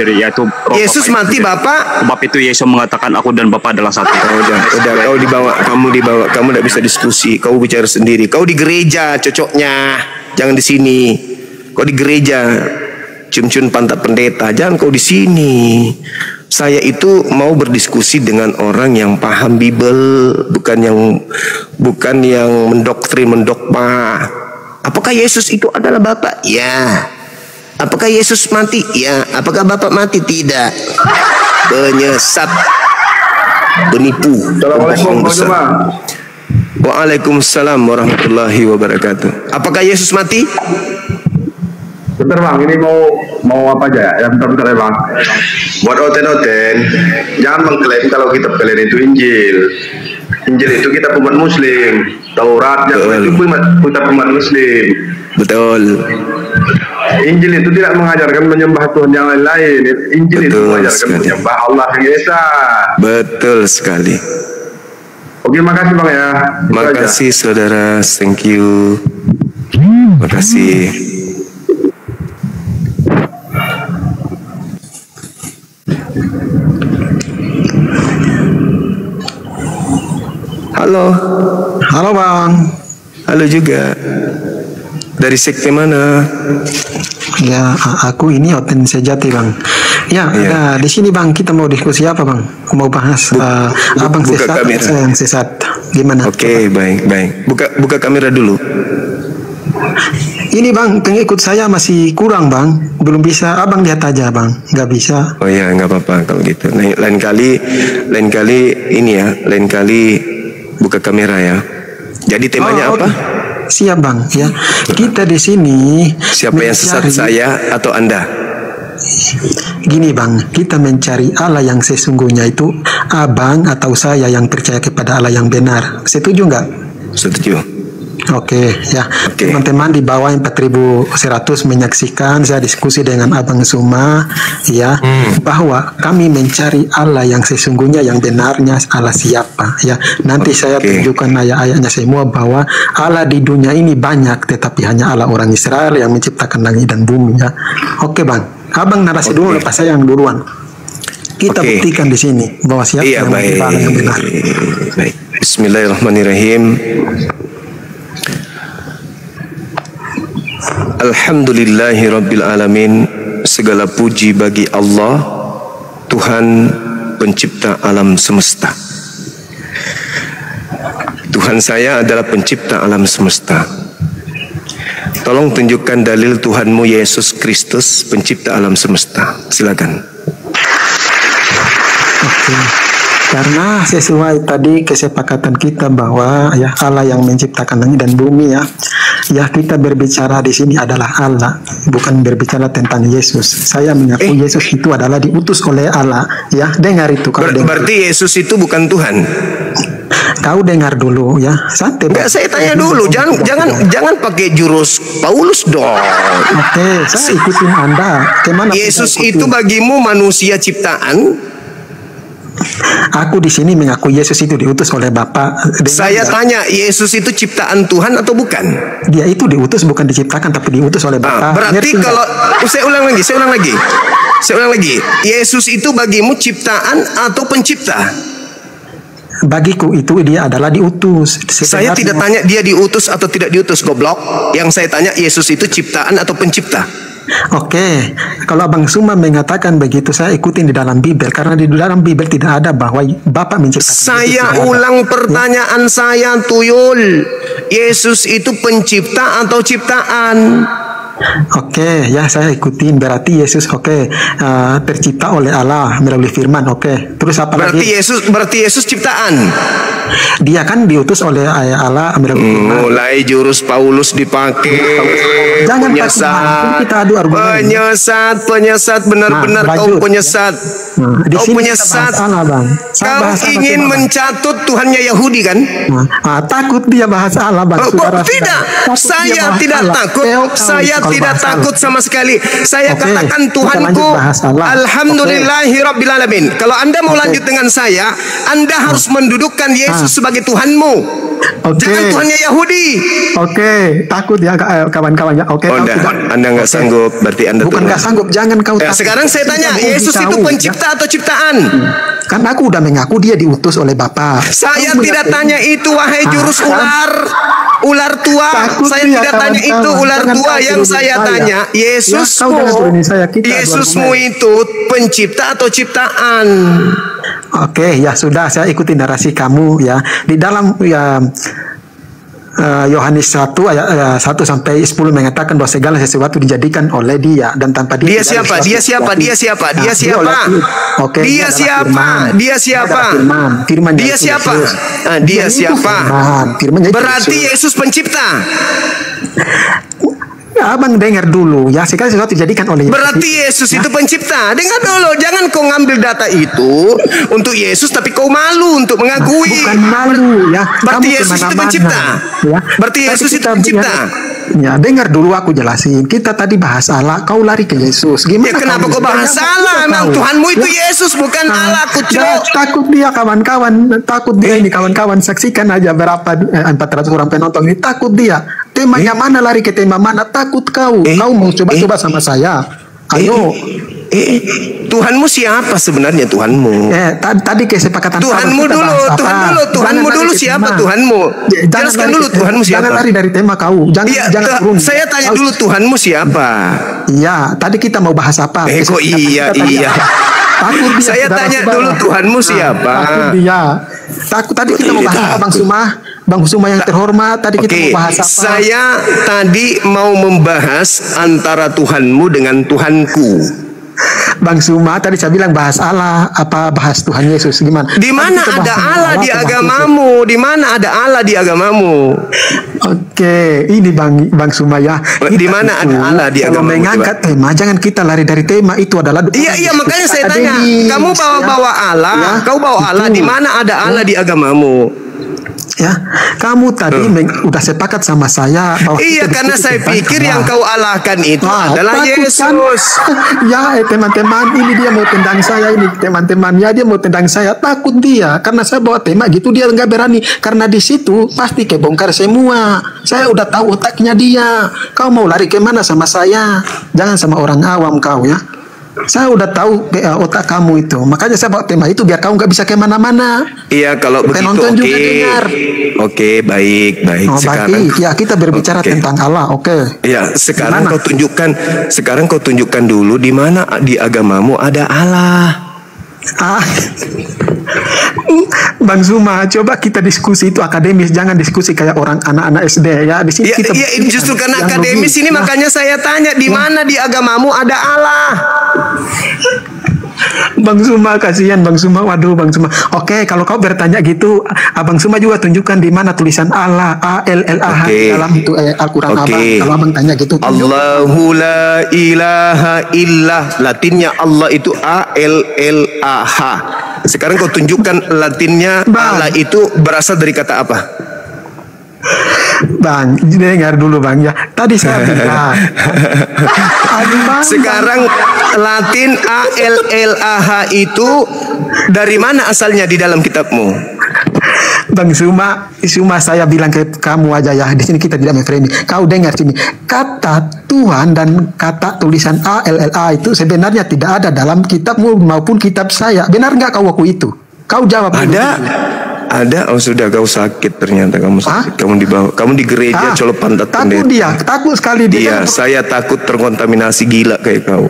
Yesus mati, Bapak. Sebab itu Yesus mengatakan aku dan Bapak adalah satu. Udah, kamu dibawa, kamu tidak bisa diskusi. Kau bicara sendiri. Kau di gereja cocoknya, jangan di sini. Kau di gereja cium-cium pantat pendeta, jangan kau di sini. Saya itu mau berdiskusi dengan orang yang paham Bible, bukan yang mendoktrin, mendogma. Apakah Yesus itu adalah Bapa? Ya. Apakah Yesus mati? Ya. Apakah Bapa mati? Tidak. Penyesat, penipu, Assalamualaikum Bang Juma. Waalaikumsalam warahmatullahi wabarakatuh. Apakah Yesus mati? Bentar Bang, ini mau apa aja ya? Bentar ya Bang. Buat oten-oten, jangan mengklaim kalau kitab kalian itu Injil. Injil itu kitab umat Muslim. Taurat itu kitab umat Muslim. Betul. Injil itu tidak mengajarkan menyembah Tuhan yang lain-lain. Injil itu mengajarkan menyembah Allah yang Esa. Betul sekali. Oke, makasih Bang ya. Makasih saudara, thank you. Makasih. Halo. Halo Bang. Halo juga. Dari sekte mana? Ya, aku ini Oten Sejati Bang. Ya, di sini Bang, kita mau diskusi apa Bang? Mau bahas abang sesat, saya yang sesat. Gimana? Oke, baik. Buka kamera dulu. Ini Bang, pengikut saya masih kurang Bang. Belum bisa, abang lihat aja Bang. Nggak bisa. Oh ya, nggak apa-apa kalau gitu. Lain kali ini ya, lain kali buka kamera ya. Jadi temanya apa? Siap Bang ya. Kita di sini siapa yang sesat, saya atau Anda? Gini Bang, kita mencari Allah yang sesungguhnya itu abang atau saya yang percaya kepada Allah yang benar. Setuju nggak? Setuju. Oke ya. Teman-teman di bawah 4.100 menyaksikan saya diskusi dengan Abang Suma ya, bahwa kami mencari Allah yang sesungguhnya, yang benarnya Allah siapa ya. Nanti saya tunjukkan ayat-ayatnya semua bahwa Allah di dunia ini banyak, tetapi hanya Allah orang Israel yang menciptakan langit dan bumi ya. Oke Bang, abang narasi dulu, lepas saya yang duluan. Kita buktikan di sini bahwa siapa yang menciptakan Allah yang benar. Baik. Bismillahirrahmanirrahim. Alhamdulillahi Rabbil Alamin. Segala puji bagi Allah, Tuhan pencipta alam semesta. Tuhan saya adalah pencipta alam semesta. Tolong tunjukkan dalil Tuhanmu Yesus Kristus pencipta alam semesta. Silakan. Oke. Karena sesuai tadi kesepakatan kita bahwa ya Allah yang menciptakan langit dan bumi ya. Ya, kita berbicara di sini adalah Allah, bukan berbicara tentang Yesus. Saya mengaku Yesus itu adalah diutus oleh Allah. Ya, dengar itu. Berarti Yesus itu bukan Tuhan. Kau dengar dulu ya, santai. Enggak, saya tanya dulu. Jangan pakai jurus Paulus dong. Oke, saya ikutin Anda. Kemana Yesus itu bagimu manusia ciptaan? Aku di sini mengaku Yesus itu diutus oleh Bapa. Saya tanya, Yesus itu ciptaan Tuhan atau bukan? Dia itu diutus, bukan diciptakan, tapi diutus oleh Bapa. Berarti kalau saya ulang lagi. Yesus itu bagimu ciptaan atau pencipta? Bagiku itu dia adalah diutus. Saya tidak tanya dia diutus atau tidak diutus, goblok. Yang saya tanya, Yesus itu ciptaan atau pencipta? Oke, kalau Abang Suma mengatakan begitu, saya ikutin di dalam Bible, karena di dalam Bible tidak ada bahwa Bapak menciptakan. Saya ulang pertanyaan saya, Tuyul. Yesus itu pencipta atau ciptaan? Oke, ya saya ikutin. Berarti Yesus tercipta oleh Allah melalui firman. Oke. Terus apa lagi? Berarti Yesus ciptaan. Dia kan diutus oleh Allah melalui firman. Mulai jurus Paulus dipakai. Jangan penyesat. Kita adu argumen. Penyesat benar-benar kau penyesat. Kau penyesat. Kau ingin mencatut Tuhannya Yahudi kan? Takut dia bahas Allah, Bang. Tidak. Saya tidak takut. Saya tidak takut sama sekali. Saya katakan Tuhanku, alhamdulillahi rabbil alamin. Kalau Anda mau lanjut dengan saya, Anda harus mendudukkan Yesus sebagai Tuhanmu. Jangan Tuhannya Yahudi. Takut ya kawan-kawannya. Anda nggak sanggup, berarti Anda bukan nggak sanggup. Jangan kau. Sekarang saya tanya, Yesus itu pencipta atau ciptaan? Kan aku udah mengaku dia diutus oleh Bapa. Saya tidak tanya itu, wahai jurus ular tua. Saya tidak tanya itu, ular tua. Yang saya tanya, Yesusmu itu pencipta atau ciptaan? Oke, ya sudah, saya ikuti narasi kamu ya. Di dalam Yohanes 1 ayat 1 sampai 10 mengatakan bahwa segala sesuatu dijadikan oleh Dia dan tanpa Dia. Dia siapa? Dia siapa? Dia siapa? Dia siapa? Oke. Dia siapa? Dia siapa? Firman. Dia siapa? Dia siapa? Berarti Yesus pencipta. Abang dengar dulu ya, segala sesuatu dijadikan oleh Yesus. Berarti Yesus itu pencipta. Dengar dulu, jangan kau ngambil data itu untuk Yesus tapi kau malu untuk mengakui. Bukan malu ya. Berarti Yesus itu pencipta. Ya. Berarti Yesus itu pencipta. Ya, dengar dulu aku jelasin. Kita tadi bahas Allah, kau lari ke Yesus. Gimana? Ya kenapa kau bahas Allah? Memang Tuhanmu itu Yesus, bukan Allah. Takut dia kawan-kawan, takut dia ini kawan-kawan, saksikan aja berapa 400 orang penonton ini, takut dia. Temanya mana, lari ke tema mana? Takut kau. Kau mau coba-coba sama saya. Ayo. Tuhanmu siapa sebenarnya Tuhanmu? Tadi kesepakatan Tuhanmu dulu, Tuhanmu dulu siapa Tuhanmu? Jelaskan dulu Tuhanmu siapa? Jangan lari dari tema kau. Jangan turun. Saya tanya dulu Tuhanmu siapa? Iya, tadi kita mau bahas apa? Kok iya. Takut dia. Saya tanya dulu Tuhanmu siapa? Takut tadi kita mau bahas apa, Bang Suma? Bang Suma yang terhormat, tadi kita mau bahas apa? Saya tadi mau membahas antara Tuhanmu dengan Tuhanku. Bang Suma, tadi saya bilang bahas Allah, apa bahas Tuhan Yesus, gimana? Di mana ada Allah di agamamu? Di mana ada Allah di agamamu? Oke, ini Bang Suma ya. Di mana ada Allah di agamamu? Kalau mengangkat tema, jangan kita lari dari tema, itu adalah. Iya, makanya saya tanya. Kamu bawa Allah, kau bawa Allah, di mana ada Allah di agamamu? Ya, kamu tadi udah sepakat sama saya bahwa karena saya pikir yang kau alahkan itu adalah Yesus. Kan? Ya, teman-teman, ini dia mau tendang saya ini, teman-teman, ya dia mau tendang saya, takut dia karena saya bawa tema gitu, dia nggak berani karena di situ pasti kebongkar semua. Saya udah tahu otaknya dia. Kau mau lari kemana sama saya? Jangan sama orang awam kau ya. Saya udah tahu otak kamu itu, makanya saya bawa tema itu biar kamu nggak bisa kemana-mana. Iya, kalau begitu oke, baik. Sekarang ya kita berbicara tentang Allah, oke. Iya, sekarang kau tunjukkan dulu di mana di agamamu ada Allah. Bang Zuma, coba kita diskusi itu akademis, jangan diskusi kayak orang anak-anak SD ya. Di sini kita justru karena akademis ini makanya saya tanya di mana di agamamu ada Allah. Bang Suma, kasihan Bang Suma. Waduh Bang Suma. Oke, kalau kau bertanya gitu, Abang Suma juga tunjukkan di mana tulisan Allah, A-L-L-A-H dalam itu Al-Quran. Kalau Abang tanya gitu, Allahu la ilaha illah. Latinnya Allah itu A-L-L-A-H. Sekarang kau tunjukkan Latinnya Allah itu berasal dari kata apa? Bang, dengar dulu Bang ya. Tadi saya bilang. Sekarang Latin A-L-L-A-H itu dari mana asalnya di dalam kitabmu? Bang Suma saya bilang ke kamu aja ya. Di sini kita tidak memframing. Kau dengar sini. Kata Tuhan dan kata tulisan A-L-L-A itu sebenarnya tidak ada dalam kitabmu maupun kitab saya. Benar nggak kau aku itu? Kau jawab. Ada. Oh sudah, kau sakit ternyata, kamu sakit. Kamu di gereja colok pantat pendeta. Takut sekali dia. Iya, saya takut terkontaminasi gila kayak kau.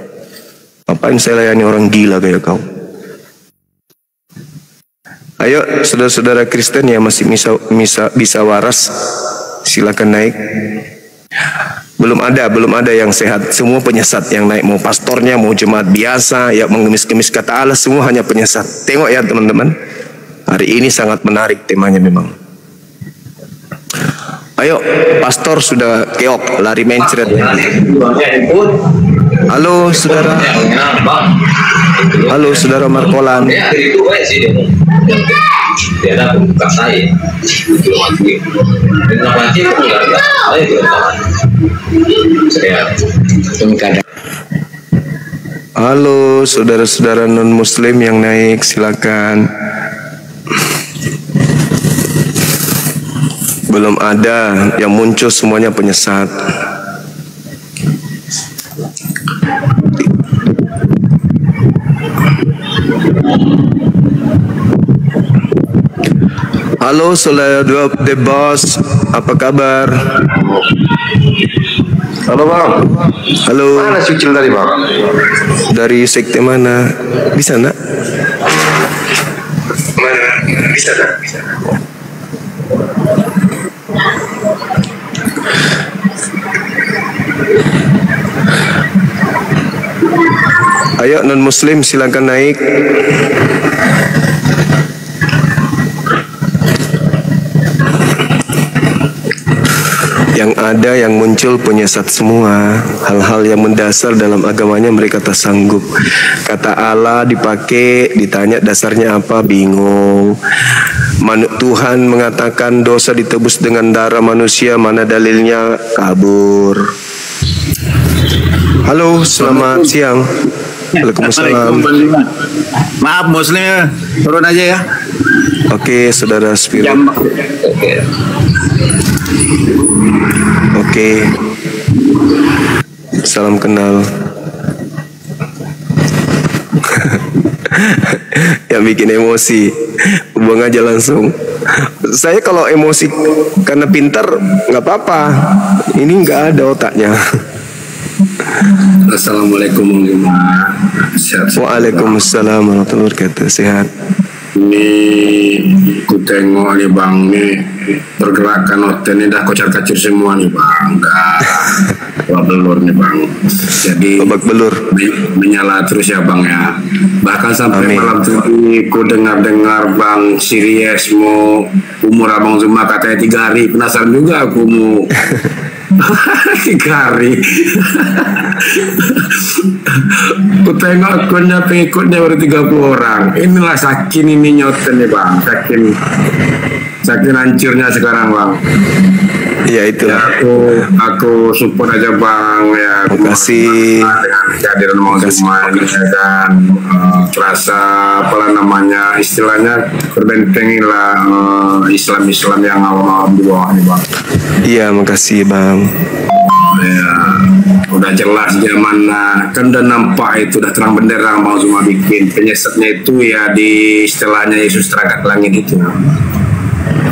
Ngapain saya layani orang gila kayak kau? Ayo saudara-saudara Kristen yang masih bisa waras, silakan naik. Belum ada yang sehat, semua penyesat yang naik, mau pastornya, mau jemaat biasa, ya mengemis-kemis kata Allah, semua hanya penyesat. Tengok ya teman-teman, hari ini sangat menarik temanya memang. Ayo, pastor sudah keok, lari mencret. Halo saudara. Halo saudara Markolan. Halo saudara-saudara non muslim yang naik, silakan. Belum ada, yang muncul semuanya penyesat. Halo saudara The Boss, apa kabar? Halo Bang. Halo. Mana Sucil tadi Bang? Dari sekte mana? Bisa nak? Mana? Bisa nak? Ayo non muslim silakan naik. Yang ada yang muncul penyesat semua. Hal-hal yang mendasar dalam agamanya mereka tak sanggup. Kata Allah dipakai, ditanya dasarnya apa, bingung. Tuhan mengatakan dosa ditebus dengan darah manusia, mana dalilnya, kabur. Halo, selamat siang. Waalaikumsalam. Maaf muslim, turun aja ya. Oke, saudara Spiro. Oke. Salam kenal. Yang bikin emosi, buang aja langsung. Saya kalau emosi karena pintar nggak apa-apa. Ini nggak ada otaknya. Assalamualaikum warahmatullahi wabarakatuh. Waalaikumsalam warahmatullahi wabarakatuh. Sehat. Ini ku tengok nih bang, nih pergerakan hotel ini dah kocar-kacir semua nih bang, babak belur nih bang. Jadi babak belur menyala terus ya bang ya. Bahkan sampai malam tadi ku dengar-dengar bang Siries mau umur abang Zuma katanya 3 hari. Penasaran juga aku mau 3 hari. Ku tengok akunnya pengikutnya baru 30 orang. Inilah saking ini nyoten nih bang, saking hancurnya sekarang bang. Ya itu. Ya, aku support aja bang ya. Terima kasih. Dengan kehadiran Bang Zuma ini ya kan, terasa apalah namanya istilahnya berbentengin lah Islam yang awam di bawah nih bang. Iya, makasih bang. Ya, udah jelas dia mana, kan udah nampak itu, udah terang benderang Bang Zuma bikin penyesatnya itu ya di istilahnya Yesus terangkat langit itu.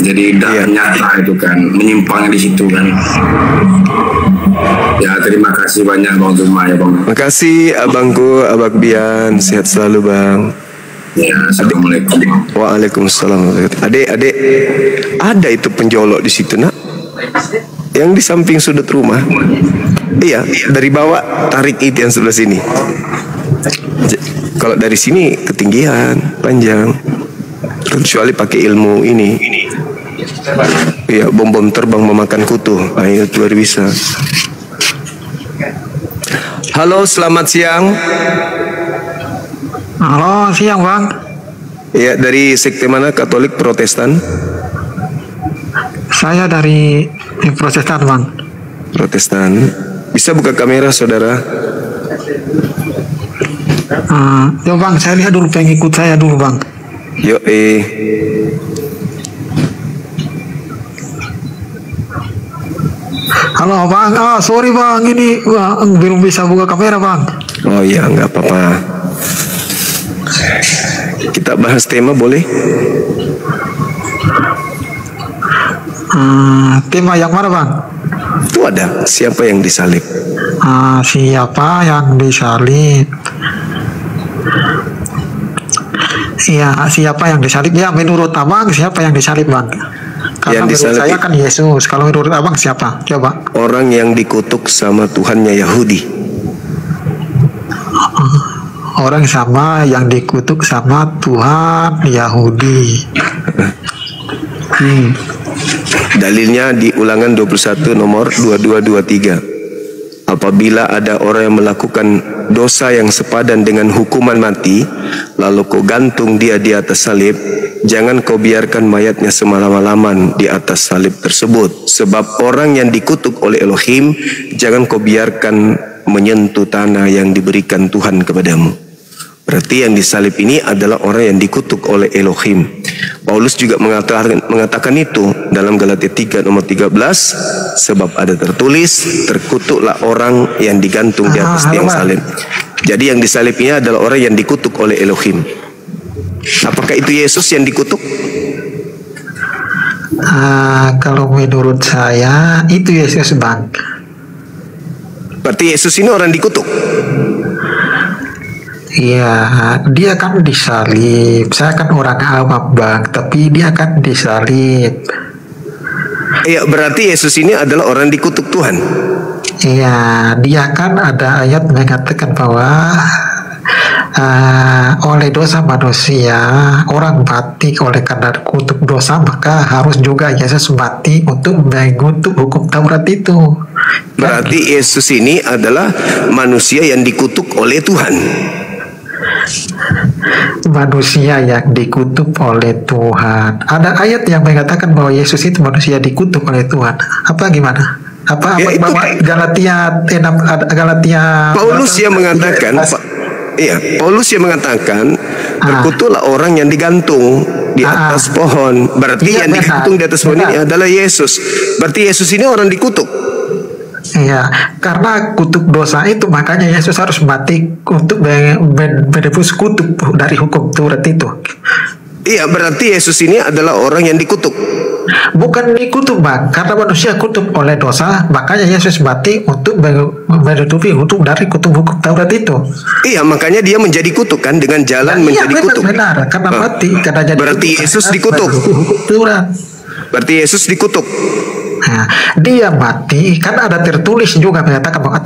Jadi udah nyata itu kan, menyimpangnya di situ kan. Ya terima kasih banyak Bang Zuma ya bang. Makasih abangku, Abang Bian, sehat selalu bang. Ya, assalamualaikum. Waalaikumsalam. Adek, ada itu penjolok di situ nak? Yang di samping sudut rumah. Iya, dari bawah tarik itu yang sebelah sini. Kalau dari sini ketinggian, panjang. Kecuali pakai ilmu ini. Iya, bom-bom terbang memakan kutu. Ayo luar bisa. Halo, selamat siang. Halo, siang bang. Iya, dari sekte mana? Katolik, Protestan? Saya dari Protestan bang. Protestan. Bisa buka kamera saudara? Yo bang, saya lihat dulu pengikut saya dulu bang. Yo Halo bang, sorry bang, ini belum bisa buka kamera bang. Oh iya, nggak apa-apa. Kita bahas tema boleh? Tema yang mana bang? Itu ada, siapa yang disalib? Siapa yang disalib? Iya, siapa yang disalib? Ya, menurut abang siapa yang disalib bang? Karena yang menurut saya kan Yesus. Kalau menurut abang siapa? Coba. Orang yang dikutuk sama Tuhannya Yahudi. Orang sama yang dikutuk sama Tuhan Yahudi. Dalilnya di Ulangan 21 nomor 2223. Apabila ada orang yang melakukan dosa yang sepadan dengan hukuman mati, lalu kau gantung dia di atas salib, jangan kau biarkan mayatnya semalam-malaman di atas salib tersebut. Sebab orang yang dikutuk oleh Elohim, jangan kau biarkan menyentuh tanah yang diberikan Tuhan kepadamu. Berarti yang disalib ini adalah orang yang dikutuk oleh Elohim. Paulus juga mengatakan itu dalam Galatia 3 nomor 13, sebab ada tertulis, terkutuklah orang yang digantung di atas tiang salib. Jadi yang disalib ini adalah orang yang dikutuk oleh Elohim. Apakah itu Yesus yang dikutuk? Kalau menurut saya itu Yesus bang. Berarti Yesus ini orang dikutuk. Iya, dia kan disalib. Saya kan orang awam bang, tapi dia kan disalib. Iya, berarti Yesus ini adalah orang dikutuk Tuhan. Iya, dia kan ada ayat mengatakan bahwa oleh dosa manusia orang mati oleh karena kutuk dosa, maka harus juga Yesus mati untuk mengutuk hukum Taurat itu. Berarti Yesus ini adalah manusia yang dikutuk oleh Tuhan. Manusia yang dikutuk oleh Tuhan. Ada ayat yang mengatakan bahwa Yesus itu manusia dikutuk oleh Tuhan. Apa gimana? Apa Ya, itu bahwa Galatia 6, Galatia Paulus yang mengatakan, Paulus yang mengatakan terkutuklah orang yang digantung di atas pohon. Berarti Iya, yang digantung di atas pohon ini benar. adalah Yesus. Berarti Yesus ini orang dikutuk. Iya, karena kutuk dosa itu makanya Yesus harus mati untuk menebus kutuk dari hukum Taurat itu. Iya, berarti Yesus ini adalah orang yang dikutuk. Bukan dikutuk, Bang, karena manusia kutuk oleh dosa, makanya Yesus mati untuk menutupi hukum dari kutuk hukum Taurat itu. Iya, makanya dia menjadi kutuk kan, dengan jalan menjadi kutuk. Benar, karena mati, karena jadi Berarti kutuk. Yesus dikutuk. Hukum Taurat. Berarti Yesus dikutuk. Nah, dia mati karena ada tertulis juga mengatakan bahwa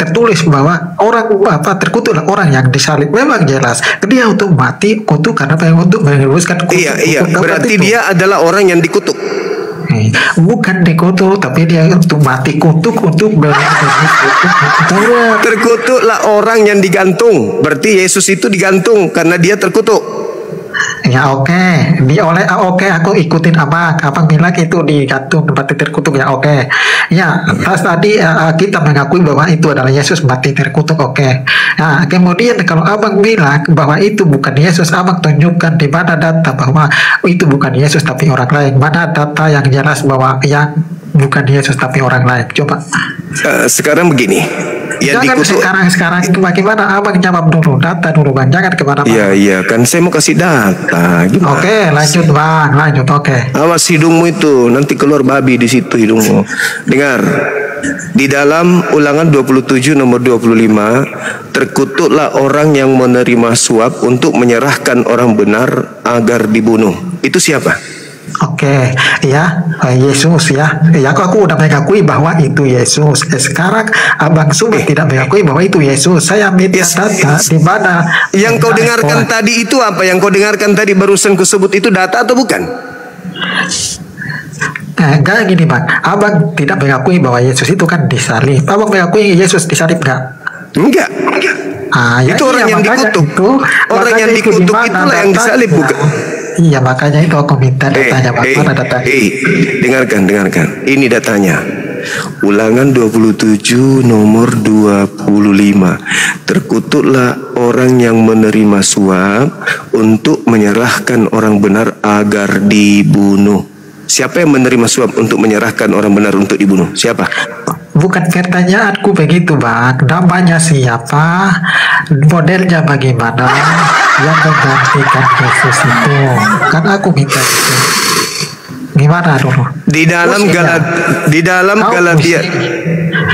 terkutuklah orang yang disalib. Memang jelas dia untuk mati kutuk karena untuk menebuskan kutuk. Iya, berarti itu. dia adalah orang yang dikutuk. Bukan dikutuk, tapi dia untuk mati kutuk untuk Terkutuklah orang yang digantung. Berarti Yesus itu digantung karena dia terkutuk. Ya oke, aku ikutin abang bilang itu digantung mati terkutuk, ya oke. Ya pas tadi kita mengakui bahwa itu adalah Yesus mati terkutuk, oke. Nah kemudian kalau abang bilang bahwa itu bukan Yesus, abang tunjukkan di mana data bahwa itu bukan Yesus tapi orang lain. Mana data yang jelas bahwa yang bukan Yesus tapi orang lain? Coba. Sekarang begini. Jangan sekarang bagaimana abang jawab dulu, data dulu Bang, jangan kemana-mana. Iya kan saya mau kasih data. Gimana? Oke, lanjut Bang, lanjut. Oke. Awas hidungmu itu, nanti keluar babi di situ hidungmu. Dengar. Di dalam Ulangan 27 nomor 25, terkutuklah orang yang menerima suap untuk menyerahkan orang benar agar dibunuh. Itu siapa? Oke, ya Yesus ya. Ya aku udah mengakui bahwa itu Yesus. Sekarang abang Suma tidak mengakui bahwa itu Yesus. Saya minta data di mana. Yang kau dengarkan tadi itu apa? Yang kau dengarkan tadi barusan kusebut itu data atau bukan? Enggak gini Bang, abang tidak mengakui bahwa Yesus itu kan disalib. Abang mengakui Yesus disalib enggak? Enggak. Ya, itu orang yang dikutuk. Orang yang dikutuk itulah yang disalib, bukan? Iya, makanya itu aku minta datanya. Mana datanya? Dengarkan. Ini datanya. Ulangan 27 nomor 25. Terkutuklah orang yang menerima suap untuk menyerahkan orang benar agar dibunuh. Siapa yang menerima suap untuk menyerahkan orang benar untuk dibunuh? Siapa? Bukan pertanyaanku begitu Bang. Namanya siapa? Modelnya bagaimana? Yang menggantikan Yesus itu. Kan aku minta itu. Gimana dulu? Di dalam Galatia.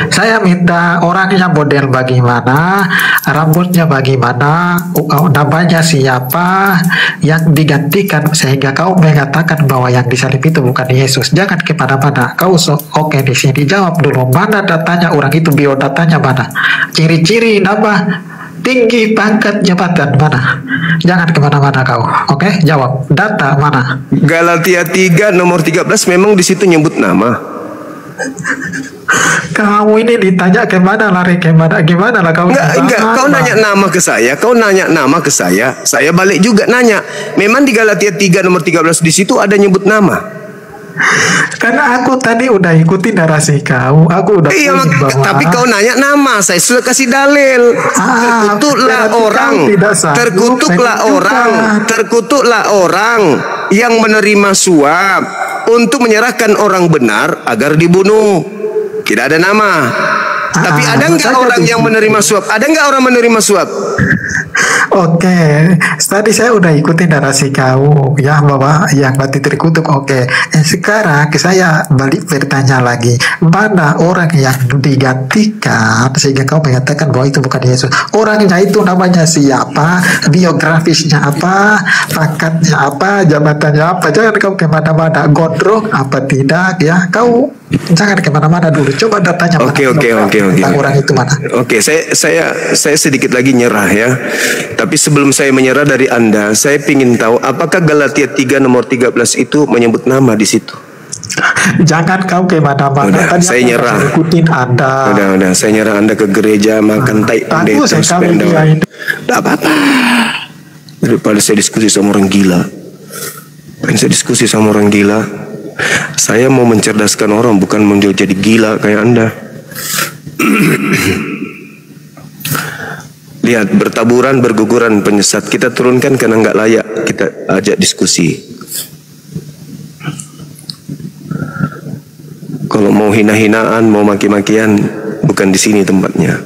Saya minta orangnya model bagaimana, rambutnya bagaimana, namanya siapa yang digantikan, sehingga kau mengatakan bahwa yang disalib itu bukan Yesus. Jangan kemana-mana. Kau oke di sini jawab dulu. Mana datanya orang itu, biodatanya mana? Ciri-ciri nama, tinggi, pangkat, jabatan mana? Jangan kemana-mana kau. Oke, jawab. Data mana? Galatia 3 nomor 13 memang di situ nyebut nama. Kamu ini ditanya kemana, lari kemana, gimana lah kau? Enggak. Kau nanya nama ke saya. Saya balik juga nanya. Memang di Galatia 3 nomor 13 di situ ada nyebut nama. Karena aku tadi udah ikuti narasi kau, aku udah. Iya, tapi kau nanya nama, saya sudah kasih dalil. Terkutuklah orang yang menerima suap untuk menyerahkan orang benar agar dibunuh. Tidak ada nama. Tapi ada nggak orang yang menerima suap? Ada nggak orang menerima suap? Oke, tadi saya udah ikutin narasi kau ya bahwa yang mati terkutuk. Oke, sekarang saya balik bertanya lagi, mana orang yang digantikan sehingga kau mengatakan bahwa itu bukan Yesus? Orangnya itu namanya siapa? Biografisnya apa? Pangkatnya apa? Jabatannya apa? Jangan kau kemana-mana, gondrong apa tidak ya? Kau Jangan kemana-mana dulu. Coba datanya mana. Oke. Orang itu mana? Oke, saya sedikit lagi nyerah ya. Tapi sebelum saya menyerah dari Anda, saya ingin tahu apakah Galatia 3 nomor 13 itu menyebut nama di situ? Jangan kau kemana-mana. Udah, saya nyerah. Ikutin Anda. Udah, saya nyerah. Anda ke gereja makan tai pendeta sepeda. Tidak apa-apa. Daripada saya diskusi sama orang gila. Saya mau mencerdaskan orang, bukan mau jadi gila kayak Anda. Lihat, bertaburan, berguguran, penyesat. Kita turunkan karena nggak layak. Kita ajak diskusi. Kalau mau hina-hinaan, mau maki-makian, bukan di sini tempatnya.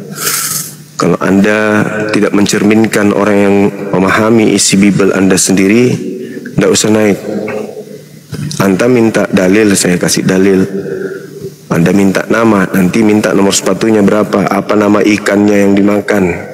Kalau Anda tidak mencerminkan orang yang memahami isi Bible Anda sendiri, tidak usah naik. Anda minta dalil, saya kasih dalil. Anda minta nama, nanti minta nomor sepatunya berapa, apa nama ikannya yang dimakan.